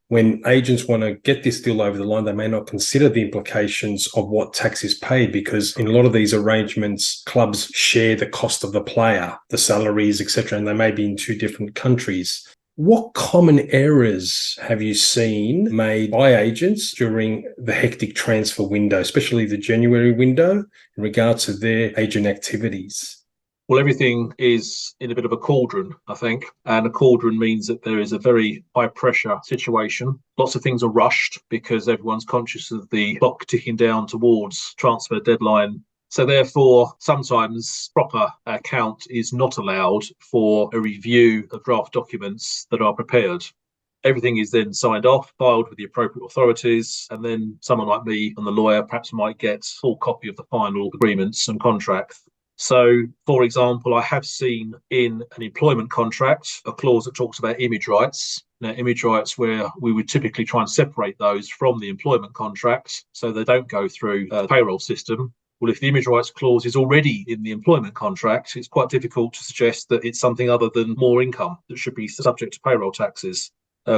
When agents want to get this deal over the line, they may not consider the implications of what tax is paid, because in a lot of these arrangements, clubs share the cost of the player, the salaries, etc., and they may be in two different countries. What common errors have you seen made by agents during the hectic transfer window, especially the January window, in regards to their agent activities? Well, everything is in a bit of a cauldron, I think. And a cauldron means that there is a very high pressure situation. Lots of things are rushed because everyone's conscious of the clock ticking down towards transfer deadline. So therefore, sometimes proper account is not allowed for a review of draft documents that are prepared. Everything is then signed off, filed with the appropriate authorities, and then someone like me and the lawyer perhaps might get a full copy of the final agreements and contracts. So, for example, I have seen in an employment contract a clause that talks about image rights. Now, image rights where we would typically try and separate those from the employment contract so they don't go through the payroll system. Well, if the image rights clause is already in the employment contract, it's quite difficult to suggest that it's something other than more income that should be subject to payroll taxes.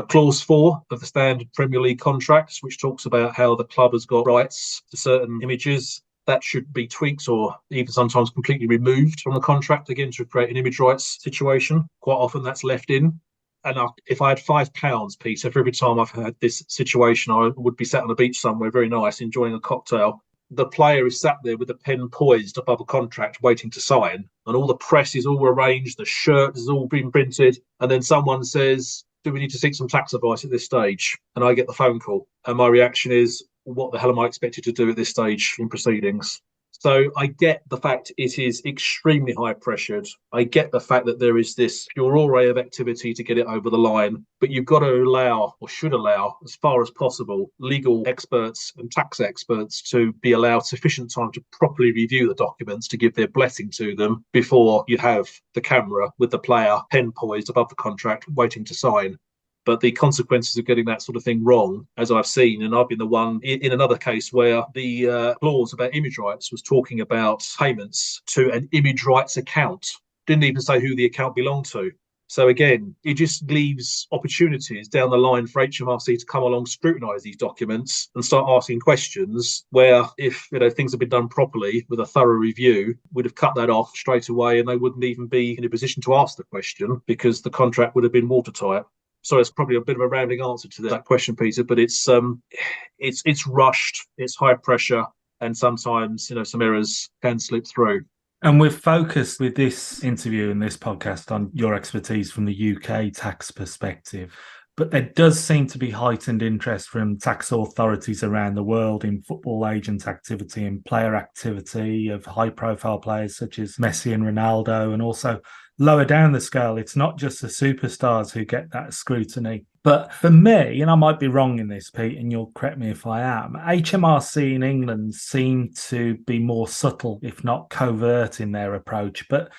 Clause 4 of the standard Premier League contracts, which talks about how the club has got rights to certain images, that should be tweaked or even sometimes completely removed from the contract, again, to create an image rights situation. Quite often that's left in. And if I had £5, Peter, for every time I've had this situation, I would be sat on the beach somewhere very nice, enjoying a cocktail. The player is sat there with a pen poised above a contract waiting to sign, and all the press is all arranged, the shirt has all been printed, and then someone says, do we need to seek some tax advice at this stage? And I get the phone call, and my reaction is, what the hell am I expected to do at this stage in proceedings? So I get the fact it is extremely high pressured. I get the fact that there is this furore of activity to get it over the line, but you've got to allow, or should allow, as far as possible, legal experts and tax experts to be allowed sufficient time to properly review the documents, to give their blessing to them before you have the camera with the player pen poised above the contract waiting to sign. But the consequences of getting that sort of thing wrong, as I've seen, and I've been the one in another case where the clause about image rights was talking about payments to an image rights account. Didn't even say who the account belonged to. So again, it just leaves opportunities down the line for HMRC to come along, scrutinise these documents and start asking questions where, if things have been done properly with a thorough review, would have cut that off straight away, and they wouldn't even be in a position to ask the question because the contract would have been watertight. So it's probably a bit of a rounding answer to that question, Peter, but it's rushed, it's high pressure, and sometimes, some errors can slip through. And we've focused with this interview and this podcast on your expertise from the UK tax perspective. But there does seem to be heightened interest from tax authorities around the world in football agent activity and player activity of high-profile players such as Messi and Ronaldo, and also lower down the scale, it's not just the superstars who get that scrutiny. But for me, and I might be wrong in this, Pete, and you'll correct me if I am, HMRC in England seem to be more subtle, if not covert, in their approach. But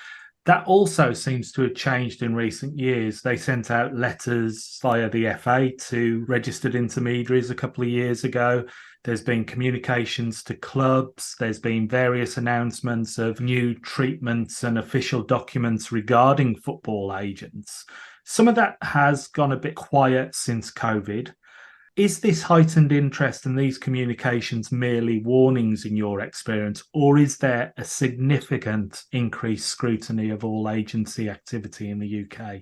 that also seems to have changed in recent years. They sent out letters via the FA to registered intermediaries a couple of years ago. There's been communications to clubs. There's been various announcements of new treatments and official documents regarding football agents. Some of that has gone a bit quiet since COVID. Is this heightened interest and these communications merely warnings in your experience, or is there a significant increased scrutiny of all agency activity in the UK?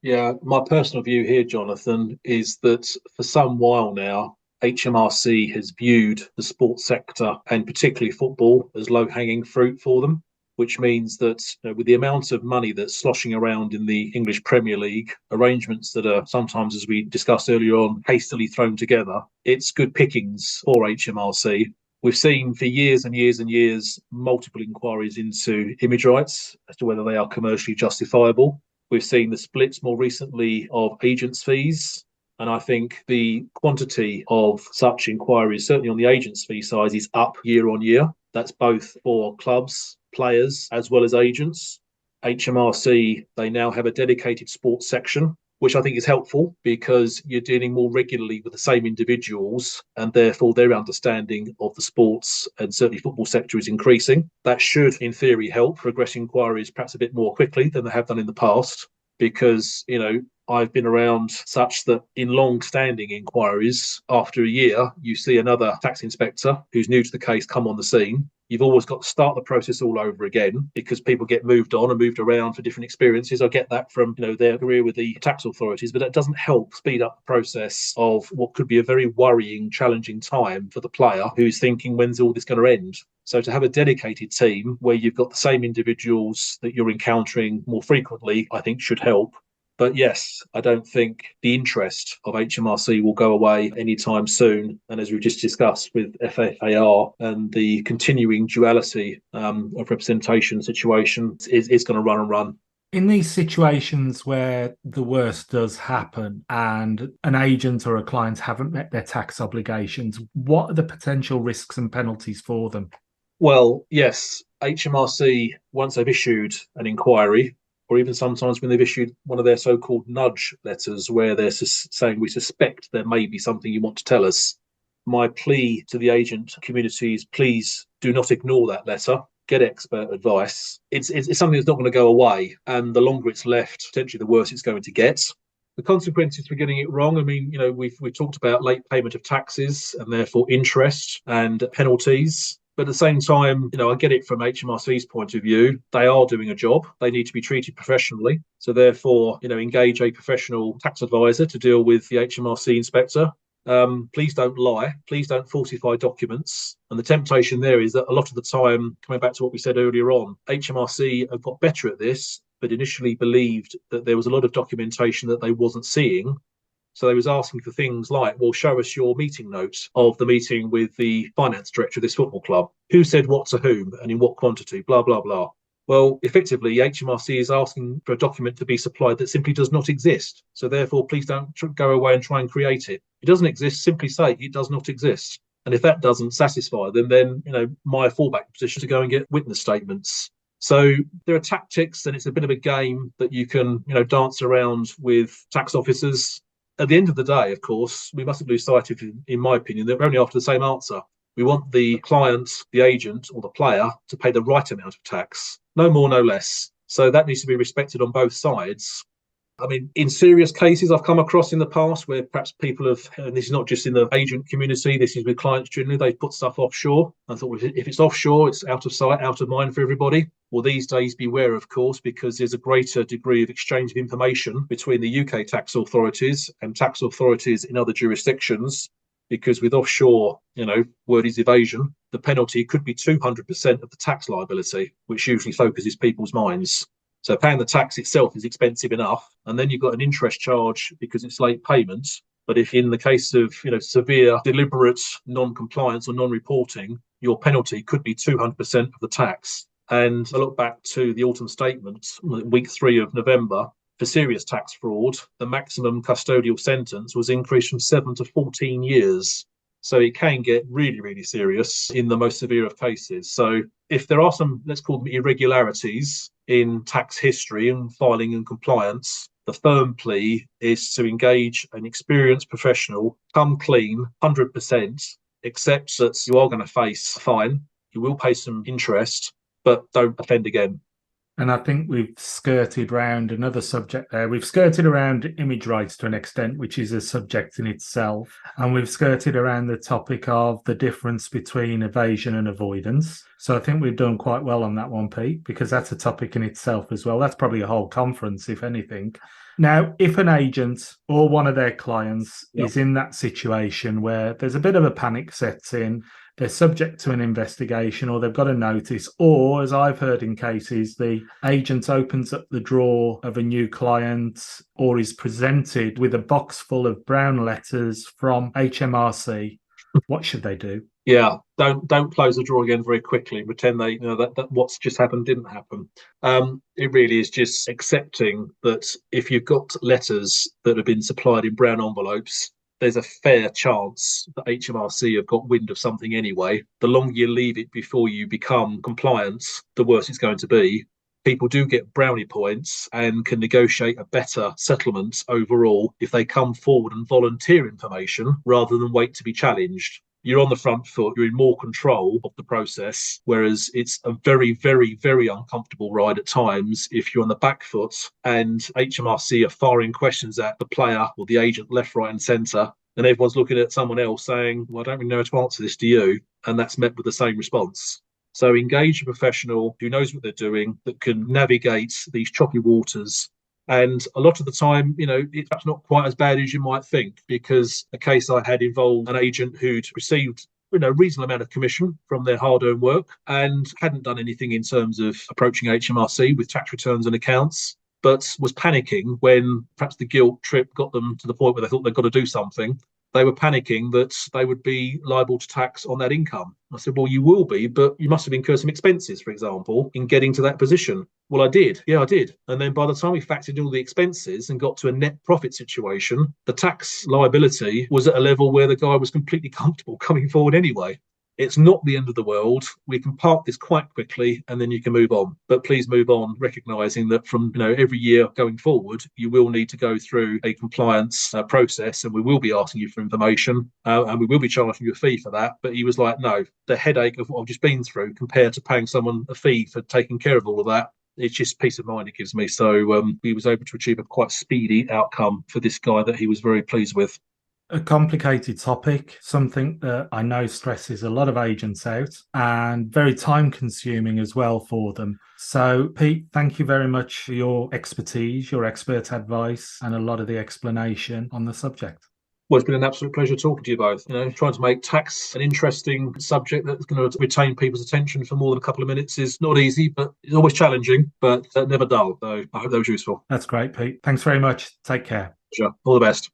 Yeah, my personal view here, Jonathan, is that for some while now, HMRC has viewed the sports sector and particularly football as low-hanging fruit for them, which means that with the amount of money that's sloshing around in the English Premier League, arrangements that are sometimes, as we discussed earlier on, hastily thrown together, it's good pickings for HMRC. We've seen for years and years and years multiple inquiries into image rights as to whether they are commercially justifiable. We've seen the splits more recently of agents' fees. And I think the quantity of such inquiries, certainly on the agents' fee side, is up year on year. That's both for clubs, players, as well as agents. HMRC, they now have a dedicated sports section, which I think is helpful because you're dealing more regularly with the same individuals, and therefore their understanding of the sports and certainly football sector is increasing. That should, in theory, help progress inquiries perhaps a bit more quickly than they have done in the past, because, I've been around such that in long-standing inquiries, after a year, you see another tax inspector who's new to the case come on the scene. You've always got to start the process all over again because people get moved on and moved around for different experiences. I get that from their career with the tax authorities, but that doesn't help speed up the process of what could be a very worrying, challenging time for the player who's thinking, when's all this going to end? So to have a dedicated team where you've got the same individuals that you're encountering more frequently, I think should help. But yes, I don't think the interest of HMRC will go away anytime soon. And as we've just discussed with FFAR and the continuing duality of representation situation, it's going to run and run. In these situations where the worst does happen and an agent or a client haven't met their tax obligations, what are the potential risks and penalties for them? Well, yes, HMRC, once they've issued an inquiry, or even sometimes when they've issued one of their so-called nudge letters where they're saying, we suspect there may be something you want to tell us. My plea to the agent community is please do not ignore that letter. Get expert advice. It's something that's not going to go away. And the longer it's left, potentially the worse it's going to get. The consequences for getting it wrong, we've talked about late payment of taxes and therefore interest and penalties. But at the same time, I get it from HMRC's point of view. They are doing a job. They need to be treated professionally. So therefore, engage a professional tax advisor to deal with the HMRC inspector. Please don't lie. Please don't falsify documents. And the temptation there is that a lot of the time, coming back to what we said earlier on, HMRC have got better at this, but initially believed that there was a lot of documentation that they wasn't seeing. So they was asking for things like, well, show us your meeting notes of the meeting with the finance director of this football club. Who said what to whom and in what quantity, blah, blah, blah. Well, effectively, HMRC is asking for a document to be supplied that simply does not exist. So therefore, please don't go away and try and create it. It doesn't exist. Simply say it does not exist. And if that doesn't satisfy them, then, my fallback position is to go and get witness statements. So there are tactics, and it's a bit of a game that you can, dance around with tax officers. At the end of the day, of course, we mustn't lose sight of, in my opinion, that we're only after the same answer. We want the client, the agent, or the player to pay the right amount of tax. No more, no less. So that needs to be respected on both sides. In serious cases I've come across in the past where perhaps people have, and this is not just in the agent community, this is with clients generally, they've put stuff offshore. I thought, well, if it's offshore, it's out of sight, out of mind for everybody. Well, these days, beware, of course, because there's a greater degree of exchange of information between the UK tax authorities and tax authorities in other jurisdictions. because with offshore, word is evasion, the penalty could be 200% of the tax liability, which usually focuses people's minds. So paying the tax itself is expensive enough, and then you've got an interest charge because it's late payment. But if in the case of severe deliberate non-compliance or non-reporting, your penalty could be 200% of the tax. And I look back to the autumn statement, week 3 of November, for serious tax fraud, the maximum custodial sentence was increased from 7 to 14 years. So it can get really, really serious in the most severe of cases. So if there are some, let's call them irregularities in tax history and filing and compliance, the firm plea is to engage an experienced professional, come clean, 100%, accept that you are going to face a fine, you will pay some interest, but don't offend again. And I think we've skirted around another subject there. We've skirted around image rights to an extent, which is a subject in itself. And we've skirted around the topic of the difference between evasion and avoidance. So I think we've done quite well on that one, Pete, because that's a topic in itself as well. That's probably a whole conference, if anything. Now, if an agent or one of their clients is in that situation where there's a bit of a panic sets in, they're subject to an investigation or they've got a notice, or as I've heard in cases, the agent opens up the drawer of a new client or is presented with a box full of brown letters from HMRC, what should they do? Yeah, don't close the drawer again very quickly. Pretend that what's just happened didn't happen. It really is just accepting that if you've got letters that have been supplied in brown envelopes, there's a fair chance that HMRC have got wind of something anyway. The longer you leave it before you become compliant, the worse it's going to be. People do get brownie points and can negotiate a better settlement overall if they come forward and volunteer information rather than wait to be challenged. You're on the front foot, you're in more control of the process, whereas it's a very, very, very uncomfortable ride at times if you're on the back foot and HMRC are firing questions at the player or the agent left, right and centre, and everyone's looking at someone else saying, well, I don't really know how to answer this to you, and that's met with the same response. So engage a professional who knows what they're doing, that can navigate these choppy waters. And a lot of the time, it's perhaps not quite as bad as you might think, because a case I had involved an agent who'd received a reasonable amount of commission from their hard-earned work and hadn't done anything in terms of approaching HMRC with tax returns and accounts, but was panicking when perhaps the guilt trip got them to the point where they thought they've got to do something. They were panicking that they would be liable to tax on that income. I said, well, you will be, but you must have incurred some expenses, for example, in getting to that position. Well, I did. Yeah, I did. And then by the time we factored in all the expenses and got to a net profit situation, the tax liability was at a level where the guy was completely comfortable coming forward anyway. It's not the end of the world. We can park this quite quickly and then you can move on. But please move on, recognising that from every year going forward, you will need to go through a compliance process and we will be asking you for information and we will be charging you a fee for that. But he was like, no, the headache of what I've just been through compared to paying someone a fee for taking care of all of that, it's just peace of mind it gives me. So he was able to achieve a quite speedy outcome for this guy that he was very pleased with. A complicated topic, something that I know stresses a lot of agents out and very time consuming as well for them. So, Pete, thank you very much for your expertise, your expert advice, and a lot of the explanation on the subject. Well, it's been an absolute pleasure talking to you both. Trying to make tax an interesting subject that's going to retain people's attention for more than a couple of minutes is not easy, but it's always challenging, but never dull. So I hope that was useful. That's great, Pete. Thanks very much. Take care. Sure. All the best.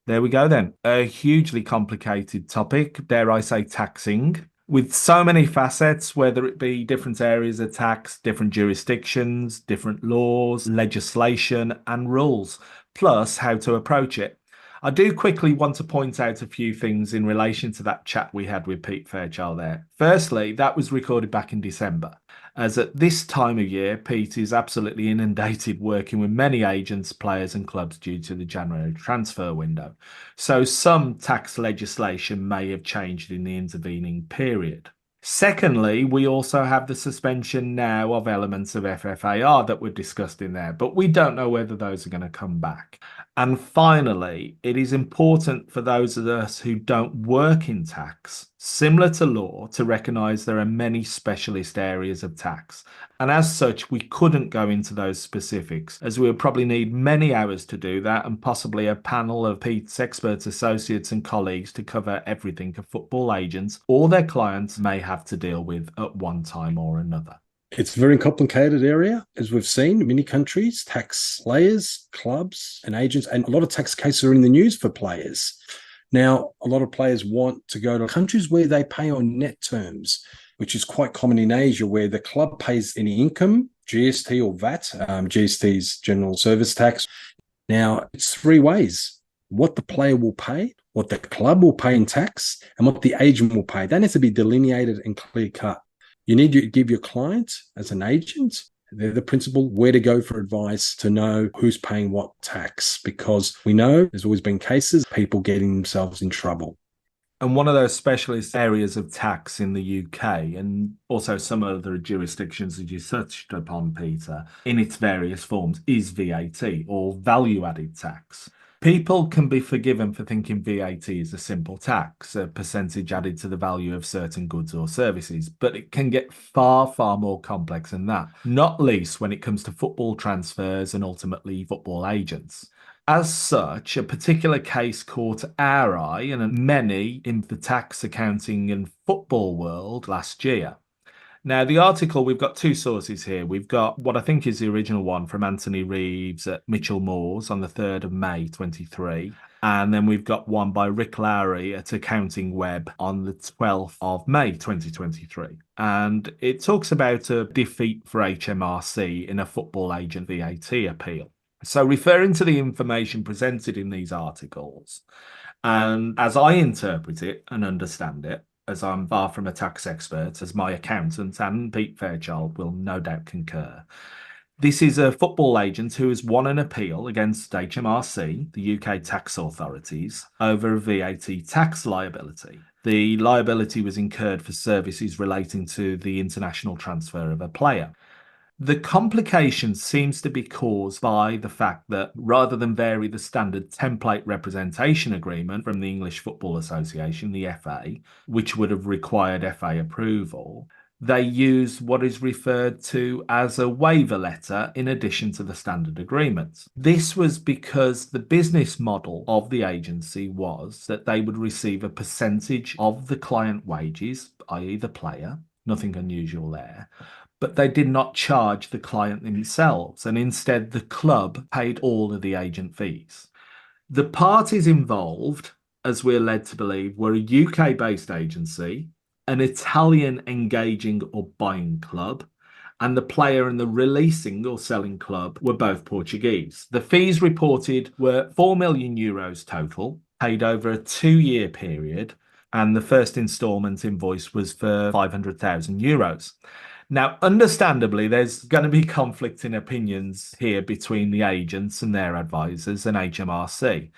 There we go then. A hugely complicated topic, dare I say taxing, with so many facets, whether it be different areas of tax, different jurisdictions, different laws, legislation and rules, plus how to approach it. I do quickly want to point out a few things in relation to that chat we had with Pete Fairchild there. Firstly, that was recorded back in December, as at this time of year, Pete is absolutely inundated working with many agents, players and clubs due to the January transfer window. So some tax legislation may have changed in the intervening period. Secondly, we also have the suspension now of elements of FFAR that were discussed in there, but we don't know whether those are going to come back. And finally, it is important for those of us who don't work in tax, similar to law, to recognise there are many specialist areas of tax. And as such, we couldn't go into those specifics, as we would probably need many hours to do that and possibly a panel of Pete's experts, associates and colleagues to cover everything a football agents or their clients may have to deal with at one time or another. It's a very complicated area, as we've seen in many countries, tax players, clubs and agents, and a lot of tax cases are in the news for players. Now, a lot of players want to go to countries where they pay on net terms, which is quite common in Asia, where the club pays any income, GST or VAT, GST is General Service Tax. Now, it's three ways: what the player will pay, what the club will pay in tax, and what the agent will pay. That needs to be delineated and clear cut. You need to give your client, as an agent, they're the principal, where to go for advice to know who's paying what tax, because we know there's always been cases, people getting themselves in trouble. And one of those specialist areas of tax in the UK, and also some other jurisdictions that you touched upon, Peter, in its various forms, is VAT, or value added tax. People can be forgiven for thinking VAT is a simple tax, a percentage added to the value of certain goods or services, but it can get far, far more complex than that, not least when it comes to football transfers and ultimately football agents. As such, a particular case caught our eye and many in the tax, accounting and football world last year. Now, the article, we've got two sources here. We've got what I think is the original one from Anthony Reeves at Mitchell Moores on the 3rd of May 23. And then we've got one by Rick Lowry at Accounting Web on the 12th of May 2023. And it talks about a defeat for HMRC in a football agent VAT appeal. So referring to the information presented in these articles, and as I interpret it and understand it, as I'm far from a tax expert, as my accountant and Pete Fairchild will no doubt concur, this is a football agent who has won an appeal against HMRC, the UK tax authorities, over a VAT tax liability. The liability was incurred for services relating to the international transfer of a player. The complication seems to be caused by the fact that rather than vary the standard template representation agreement from the English Football Association, the FA, which would have required FA approval, they use what is referred to as a waiver letter in addition to the standard agreement. This was because the business model of the agency was that they would receive a percentage of the client wages, i.e. the player, nothing unusual there, but they did not charge the client themselves, and instead the club paid all of the agent fees. The parties involved, as we're led to believe, were a UK-based agency, an Italian engaging or buying club, and the player and the releasing or selling club were both Portuguese. The fees reported were 4 million euros total, paid over a 2-year period, and the first instalment invoice was for 500,000 euros. Now, understandably, there's going to be conflicting opinions here between the agents and their advisors and HMRC.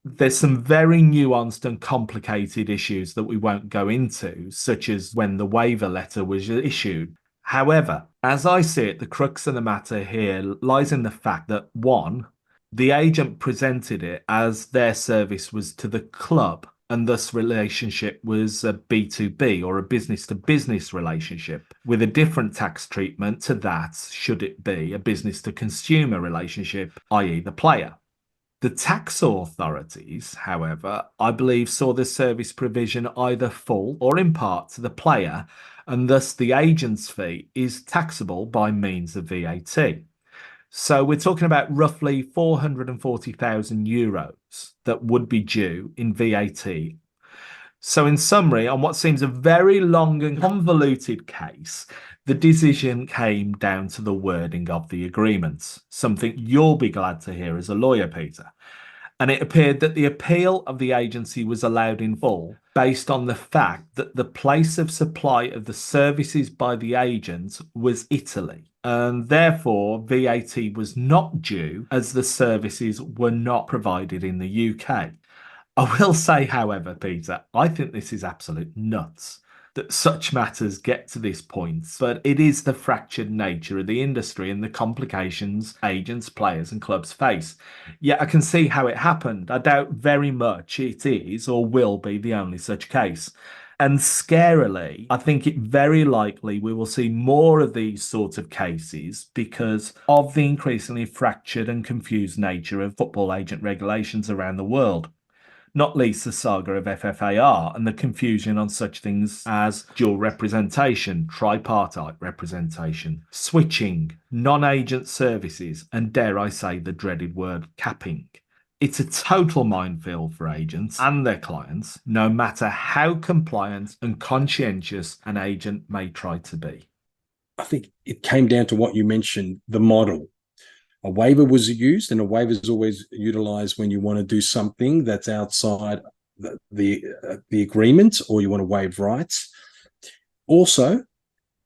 There's some very nuanced and complicated issues that we won't go into, such as when the waiver letter was issued. However, as I see it, the crux of the matter here lies in the fact that, one, the agent presented it as their service was to the club, and thus relationship was a B2B or a business-to-business relationship with a different tax treatment to that should it be a business-to-consumer relationship, i.e. the player. The tax authorities, however, I believe saw the service provision either full or in part to the player, and thus the agent's fee is taxable by means of VAT. So we're talking about roughly 440,000 euros that would be due in VAT. So in summary, on what seems a very long and convoluted case, the decision came down to the wording of the agreements, something you'll be glad to hear as a lawyer, Peter. And it appeared that the appeal of the agency was allowed in full based on the fact that the place of supply of the services by the agent was Italy, and therefore VAT was not due as the services were not provided in the UK. I will say, however, Peter, I think this is absolute nuts. that such matters get to this point, but it is the fractured nature of the industry and the complications agents, players, and clubs face. Yet I can see how it happened. I doubt very much it is or will be the only such case. And scarily, I think it very likely we will see more of these sorts of cases because of the increasingly fractured and confused nature of football agent regulations around the world. Not least the saga of FFAR and the confusion on such things as dual representation, tripartite representation, switching, non-agent services, and dare I say the dreaded word capping. It's a total minefield for agents and their clients, no matter how compliant and conscientious an agent may try to be. I think it came down to what you mentioned, the model. A waiver was used, and a waiver is always utilized when you want to do something that's outside the agreement or you want to waive rights. Also,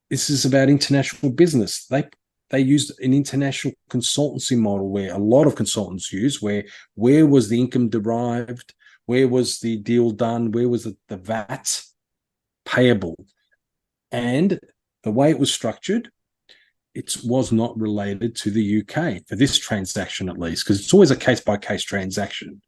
this is about international business. They used an international consultancy model where a lot of consultants use, where was the income derived, where was the deal done, where was the VAT payable. And the way it was structured, it was not related to the UK for this transaction, at least, because it's always a case-by-case transaction.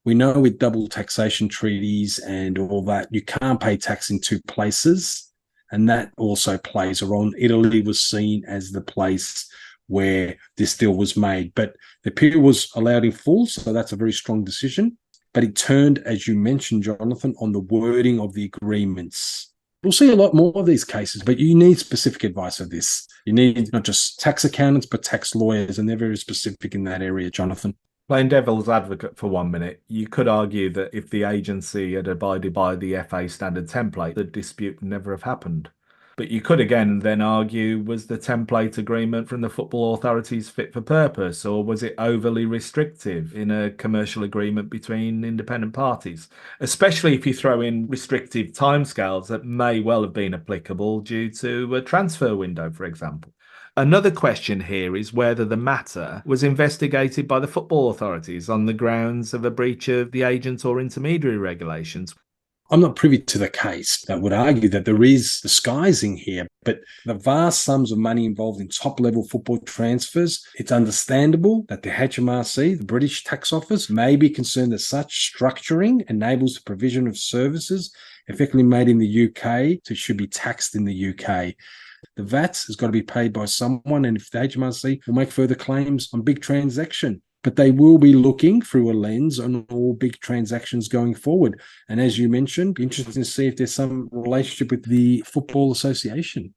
We know with double taxation treaties and all that, you can't pay tax in two places, and that also plays a role. Italy was seen as the place where this deal was made, but the appeal was allowed in full, so that's a very strong decision. But it turned, as you mentioned, Jonathan, on the wording of the agreements. We'll see a lot more of these cases, but you need specific advice of this. You need not just tax accountants, but tax lawyers, and they're very specific in that area, Jonathan. Playing devil's advocate for 1 minute, you could argue that if the agency had abided by the FA standard template, the dispute would never have happened. But you could again then argue, was the template agreement from the football authorities fit for purpose, or was it overly restrictive in a commercial agreement between independent parties? Especially if you throw in restrictive timescales that may well have been applicable due to a transfer window, for example. Another question here is whether the matter was investigated by the football authorities on the grounds of a breach of the agent or intermediary regulations. I'm not privy to the case that would argue that there is disguising here, but the vast sums of money involved in top-level football transfers, it's understandable that the HMRC, the British Tax Office, may be concerned that such structuring enables the provision of services effectively made in the UK should be taxed in the UK. The VAT has got to be paid by someone, and if the HMRC will make further claims on big transaction, but they will be looking through a lens on all big transactions going forward. And as you mentioned, interesting to see if there's some relationship with the Football Association.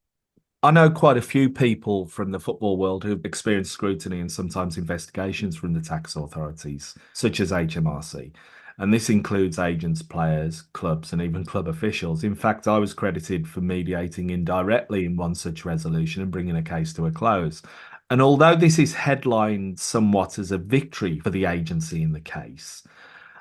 I know quite a few people from the football world who've experienced scrutiny and sometimes investigations from the tax authorities, such as HMRC. And this includes agents, players, clubs, and even club officials. In fact, I was credited for mediating indirectly in one such resolution and bringing a case to a close. And although this is headlined somewhat as a victory for the agency in the case,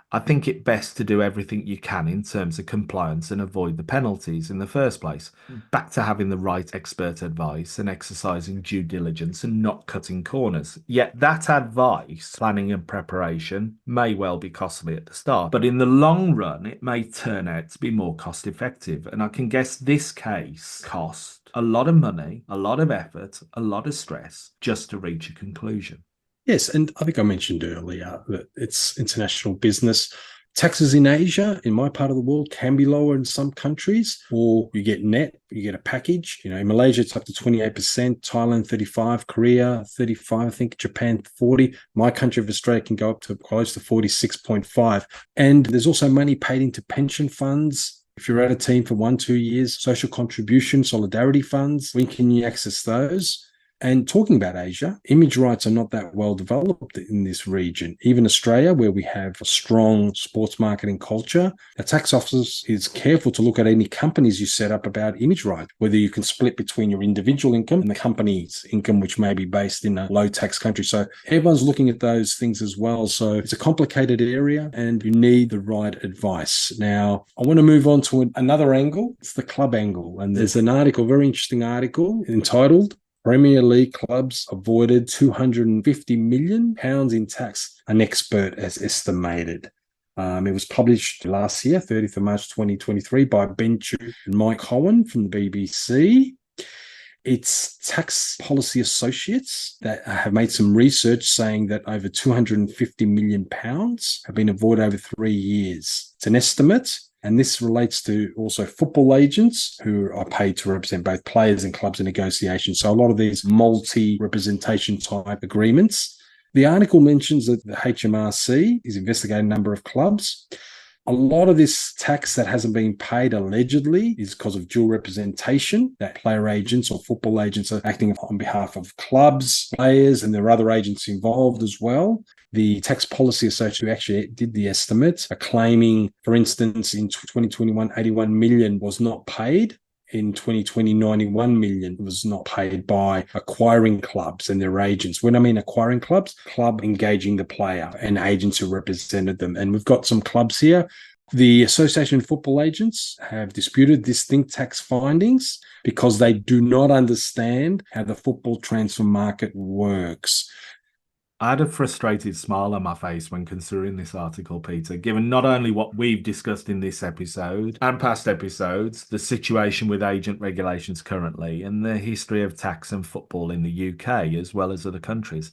I think it best to do everything you can in terms of compliance and avoid the penalties in the first place. Back to having the right expert advice and exercising due diligence and not cutting corners. Yet that advice, planning and preparation, may well be costly at the start, but in the long run, it may turn out to be more cost effective. And I can guess this case cost a lot of money, a lot of effort, a lot of stress just to reach a conclusion. Yes, and I think I mentioned earlier that it's international business. Taxes in Asia, in my part of the world, can be lower in some countries, or you get net, you get a package. You know, in Malaysia, it's up to 28%, Thailand, 35%, Korea, 35%, I think, Japan, 40%. My country of Australia can go up to close to 46.5%. And there's also money paid into pension funds. If you're at a team for 1-2 years, social contribution, solidarity funds, when can you access those? And talking about Asia, image rights are not that well developed in this region. Even Australia, where we have a strong sports marketing culture, the tax office is careful to look at any companies you set up about image rights, whether you can split between your individual income and the company's income, which may be based in a low tax country. So everyone's looking at those things as well. So it's a complicated area and you need the right advice. Now, I want to move on to another angle. It's the club angle. And there's an article, very interesting article entitled Premier League clubs avoided £250 million in tax, an expert has estimated. It was published last year, 30th of March 2023, by Ben Chu and Mike Cohen from the BBC. It's tax policy associates that have made some research saying that over £250 million have been avoided over 3 years. It's an estimate. And this relates to also football agents who are paid to represent both players and clubs in negotiations. So a lot of these multi-representation type agreements. The article mentions that the HMRC is investigating a number of clubs. A lot of this tax that hasn't been paid allegedly is because of dual representation, that player agents or football agents are acting on behalf of clubs, players, and there are other agents involved as well. The Tax Policy Association who actually did the estimate are claiming, for instance, in 2021, 81 million was not paid. In 2020, 91 million was not paid by acquiring clubs and their agents. When I mean acquiring clubs, club engaging the player and agents who represented them. And we've got some clubs here. The Association of Football Agents have disputed distinct tax findings because they do not understand how the football transfer market works. I had a frustrated smile on my face when considering this article, Peter, given not only what we've discussed in this episode and past episodes, the situation with agent regulations currently, and the history of tax and football in the UK as well as other countries.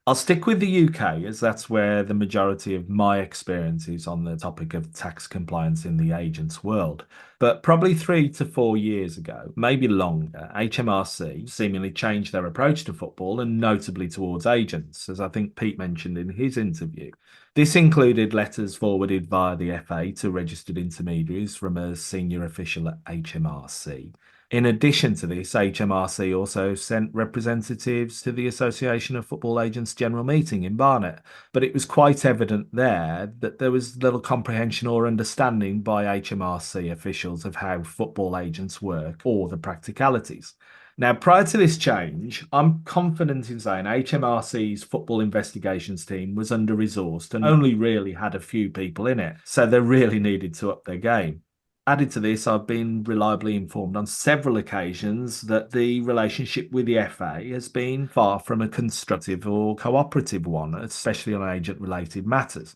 I'll stick with the UK as that's where the majority of my experience is on the topic of tax compliance in the agents world. But probably 3 to 4 years ago, maybe longer, HMRC seemingly changed their approach to football and notably towards agents, as I think Pete mentioned in his interview. This included letters forwarded via the FA to registered intermediaries from a senior official at HMRC. In addition to this, HMRC also sent representatives to the Association of Football Agents General Meeting in Barnet, but it was quite evident there that there was little comprehension or understanding by HMRC officials of how football agents work or the practicalities. Now, prior to this change, I'm confident in saying HMRC's football investigations team was under-resourced and only really had a few people in it, so they really needed to up their game. Added to this, I've been reliably informed on several occasions that the relationship with the FA has been far from a constructive or cooperative one, especially on agent-related matters.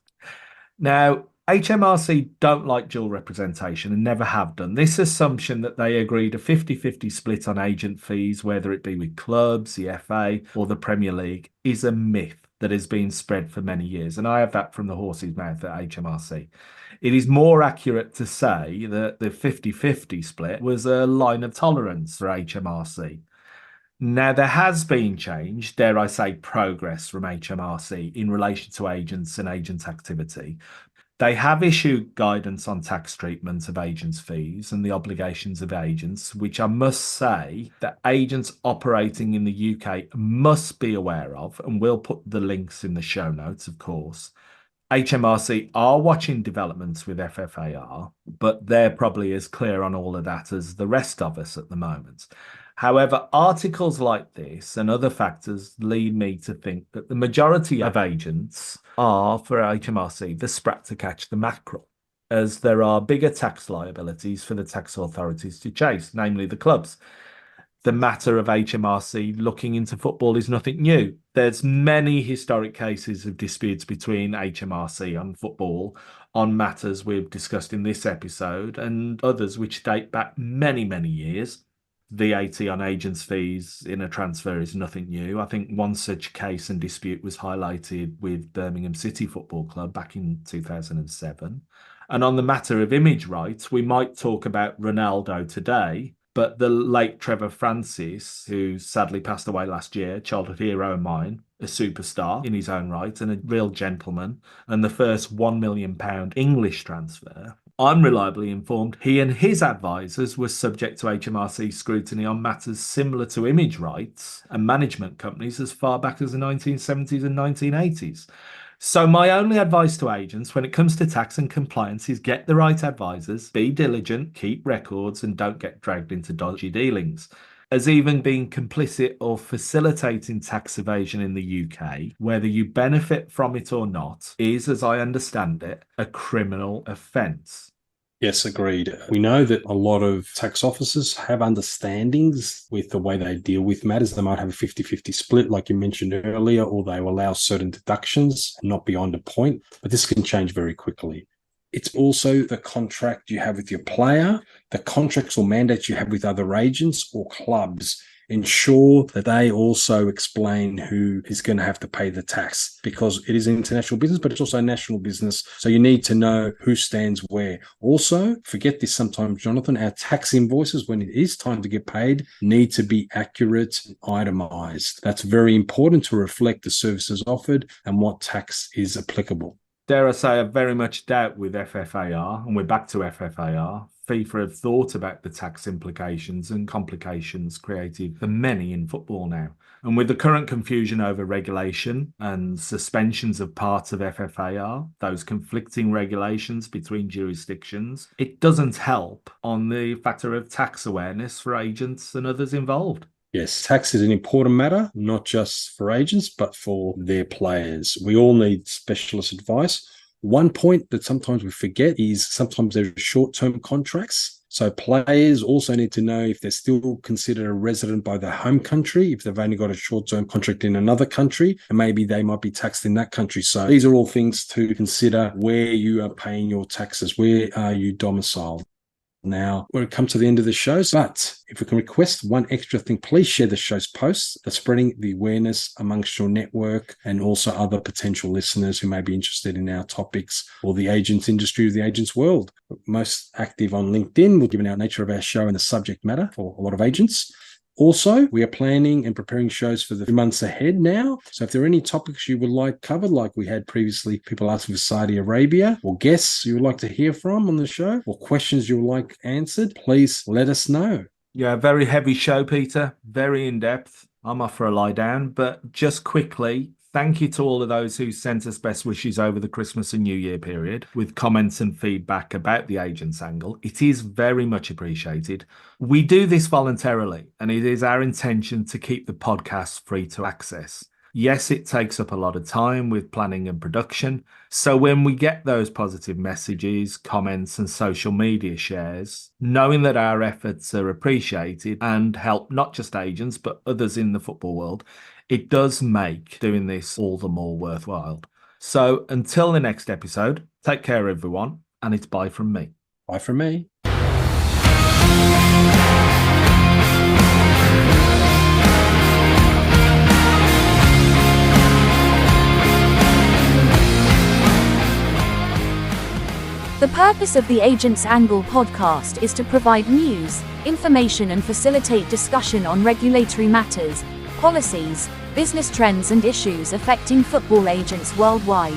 Now, HMRC don't like dual representation and never have done. This assumption that they agreed a 50-50 split on agent fees, whether it be with clubs, the FA, or the Premier League, is a myth that has been spread for many years. And I have that from the horse's mouth at HMRC. It is more accurate to say that the 50-50 split was a line of tolerance for HMRC. Now, there has been change, dare I say progress from HMRC in relation to agents and agent activity. They have issued guidance on tax treatment of agents' fees and the obligations of agents, which I must say that agents operating in the UK must be aware of, and we'll put the links in the show notes, of course. HMRC are watching developments with FFAR, but they're probably as clear on all of that as the rest of us at the moment. However, articles like this and other factors lead me to think that the majority of agents are, for HMRC, the sprat to catch the mackerel, as there are bigger tax liabilities for the tax authorities to chase, namely the clubs. The matter of HMRC looking into football is nothing new. There's many historic cases of disputes between HMRC and football on matters we've discussed in this episode and others which date back many, many years. VAT on agents' fees in a transfer is nothing new. I think one such case and dispute was highlighted with Birmingham City Football Club back in 2007. And on the matter of image rights, we might talk about Ronaldo today, but the late Trevor Francis, who sadly passed away last year, childhood hero of mine, a superstar in his own right and a real gentleman, and the first £1 million English transfer, I'm reliably informed he and his advisors were subject to HMRC scrutiny on matters similar to image rights and management companies as far back as the 1970s and 1980s. So my only advice to agents when it comes to tax and compliance is get the right advisors, be diligent, keep records, and don't get dragged into dodgy dealings. As even being complicit or facilitating tax evasion in the UK, whether you benefit from it or not, is, as I understand it, a criminal offence. Yes, agreed. We know that a lot of tax officers have understandings with the way they deal with matters. They might have a 50-50 split, like you mentioned earlier, or they will allow certain deductions, not beyond a point, but this can change very quickly. It's also the contract you have with your player, the contracts or mandates you have with other agents or clubs. Ensure that they also explain who is going to have to pay the tax, because it is an international business, but it's also a national business. So you need to know who stands where. Also, forget this sometimes, Jonathan, our tax invoices, when it is time to get paid, need to be accurate and itemized. That's very important to reflect the services offered and what tax is applicable. Dare I say, I very much doubt with FFAR, and we're back to FFAR, FIFA have thought about the tax implications and complications created for many in football now. And with the current confusion over regulation and suspensions of parts of FFAR, those conflicting regulations between jurisdictions, it doesn't help on the factor of tax awareness for agents and others involved. Yes, tax is an important matter, not just for agents, but for their players. We all need specialist advice. One point that sometimes we forget is sometimes there are short-term contracts. So players also need to know if they're still considered a resident by their home country, if they've only got a short-term contract in another country, and maybe they might be taxed in that country. So these are all things to consider where you are paying your taxes, where are you domiciled. Now, we're come to the end of the show, but if we can request one extra thing, please share the show's posts. That's spreading the awareness amongst your network and also other potential listeners who may be interested in our topics or the agents industry or the agents world. We're most active on LinkedIn. We've given our nature of our show and the subject matter for a lot of agents. Also, we are planning and preparing shows for the months ahead now. So if there are any topics you would like covered, like we had previously, people asking for Saudi Arabia, or guests you would like to hear from on the show, or questions you would like answered, please let us know. Yeah, very heavy show, Peter. Very in-depth. I'm off for a lie down, but just quickly, thank you to all of those who sent us best wishes over the Christmas and New Year period with comments and feedback about the agents angle. It is very much appreciated. We do this voluntarily, and it is our intention to keep the podcast free to access. Yes, it takes up a lot of time with planning and production. So when we get those positive messages, comments, and social media shares, knowing that our efforts are appreciated and help not just agents, but others in the football world, it does make doing this all the more worthwhile. So until the next episode, take care, everyone, and it's bye from me. Bye from me. The purpose of the Agents Angle podcast is to provide news, information and facilitate discussion on regulatory matters, policies, business trends and issues affecting football agents worldwide.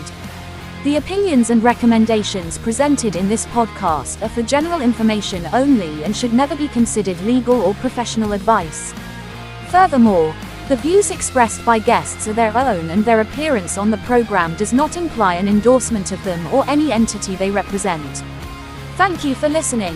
The opinions and recommendations presented in this podcast are for general information only and should never be considered legal or professional advice. Furthermore, the views expressed by guests are their own and their appearance on the program does not imply an endorsement of them or any entity they represent. Thank you for listening.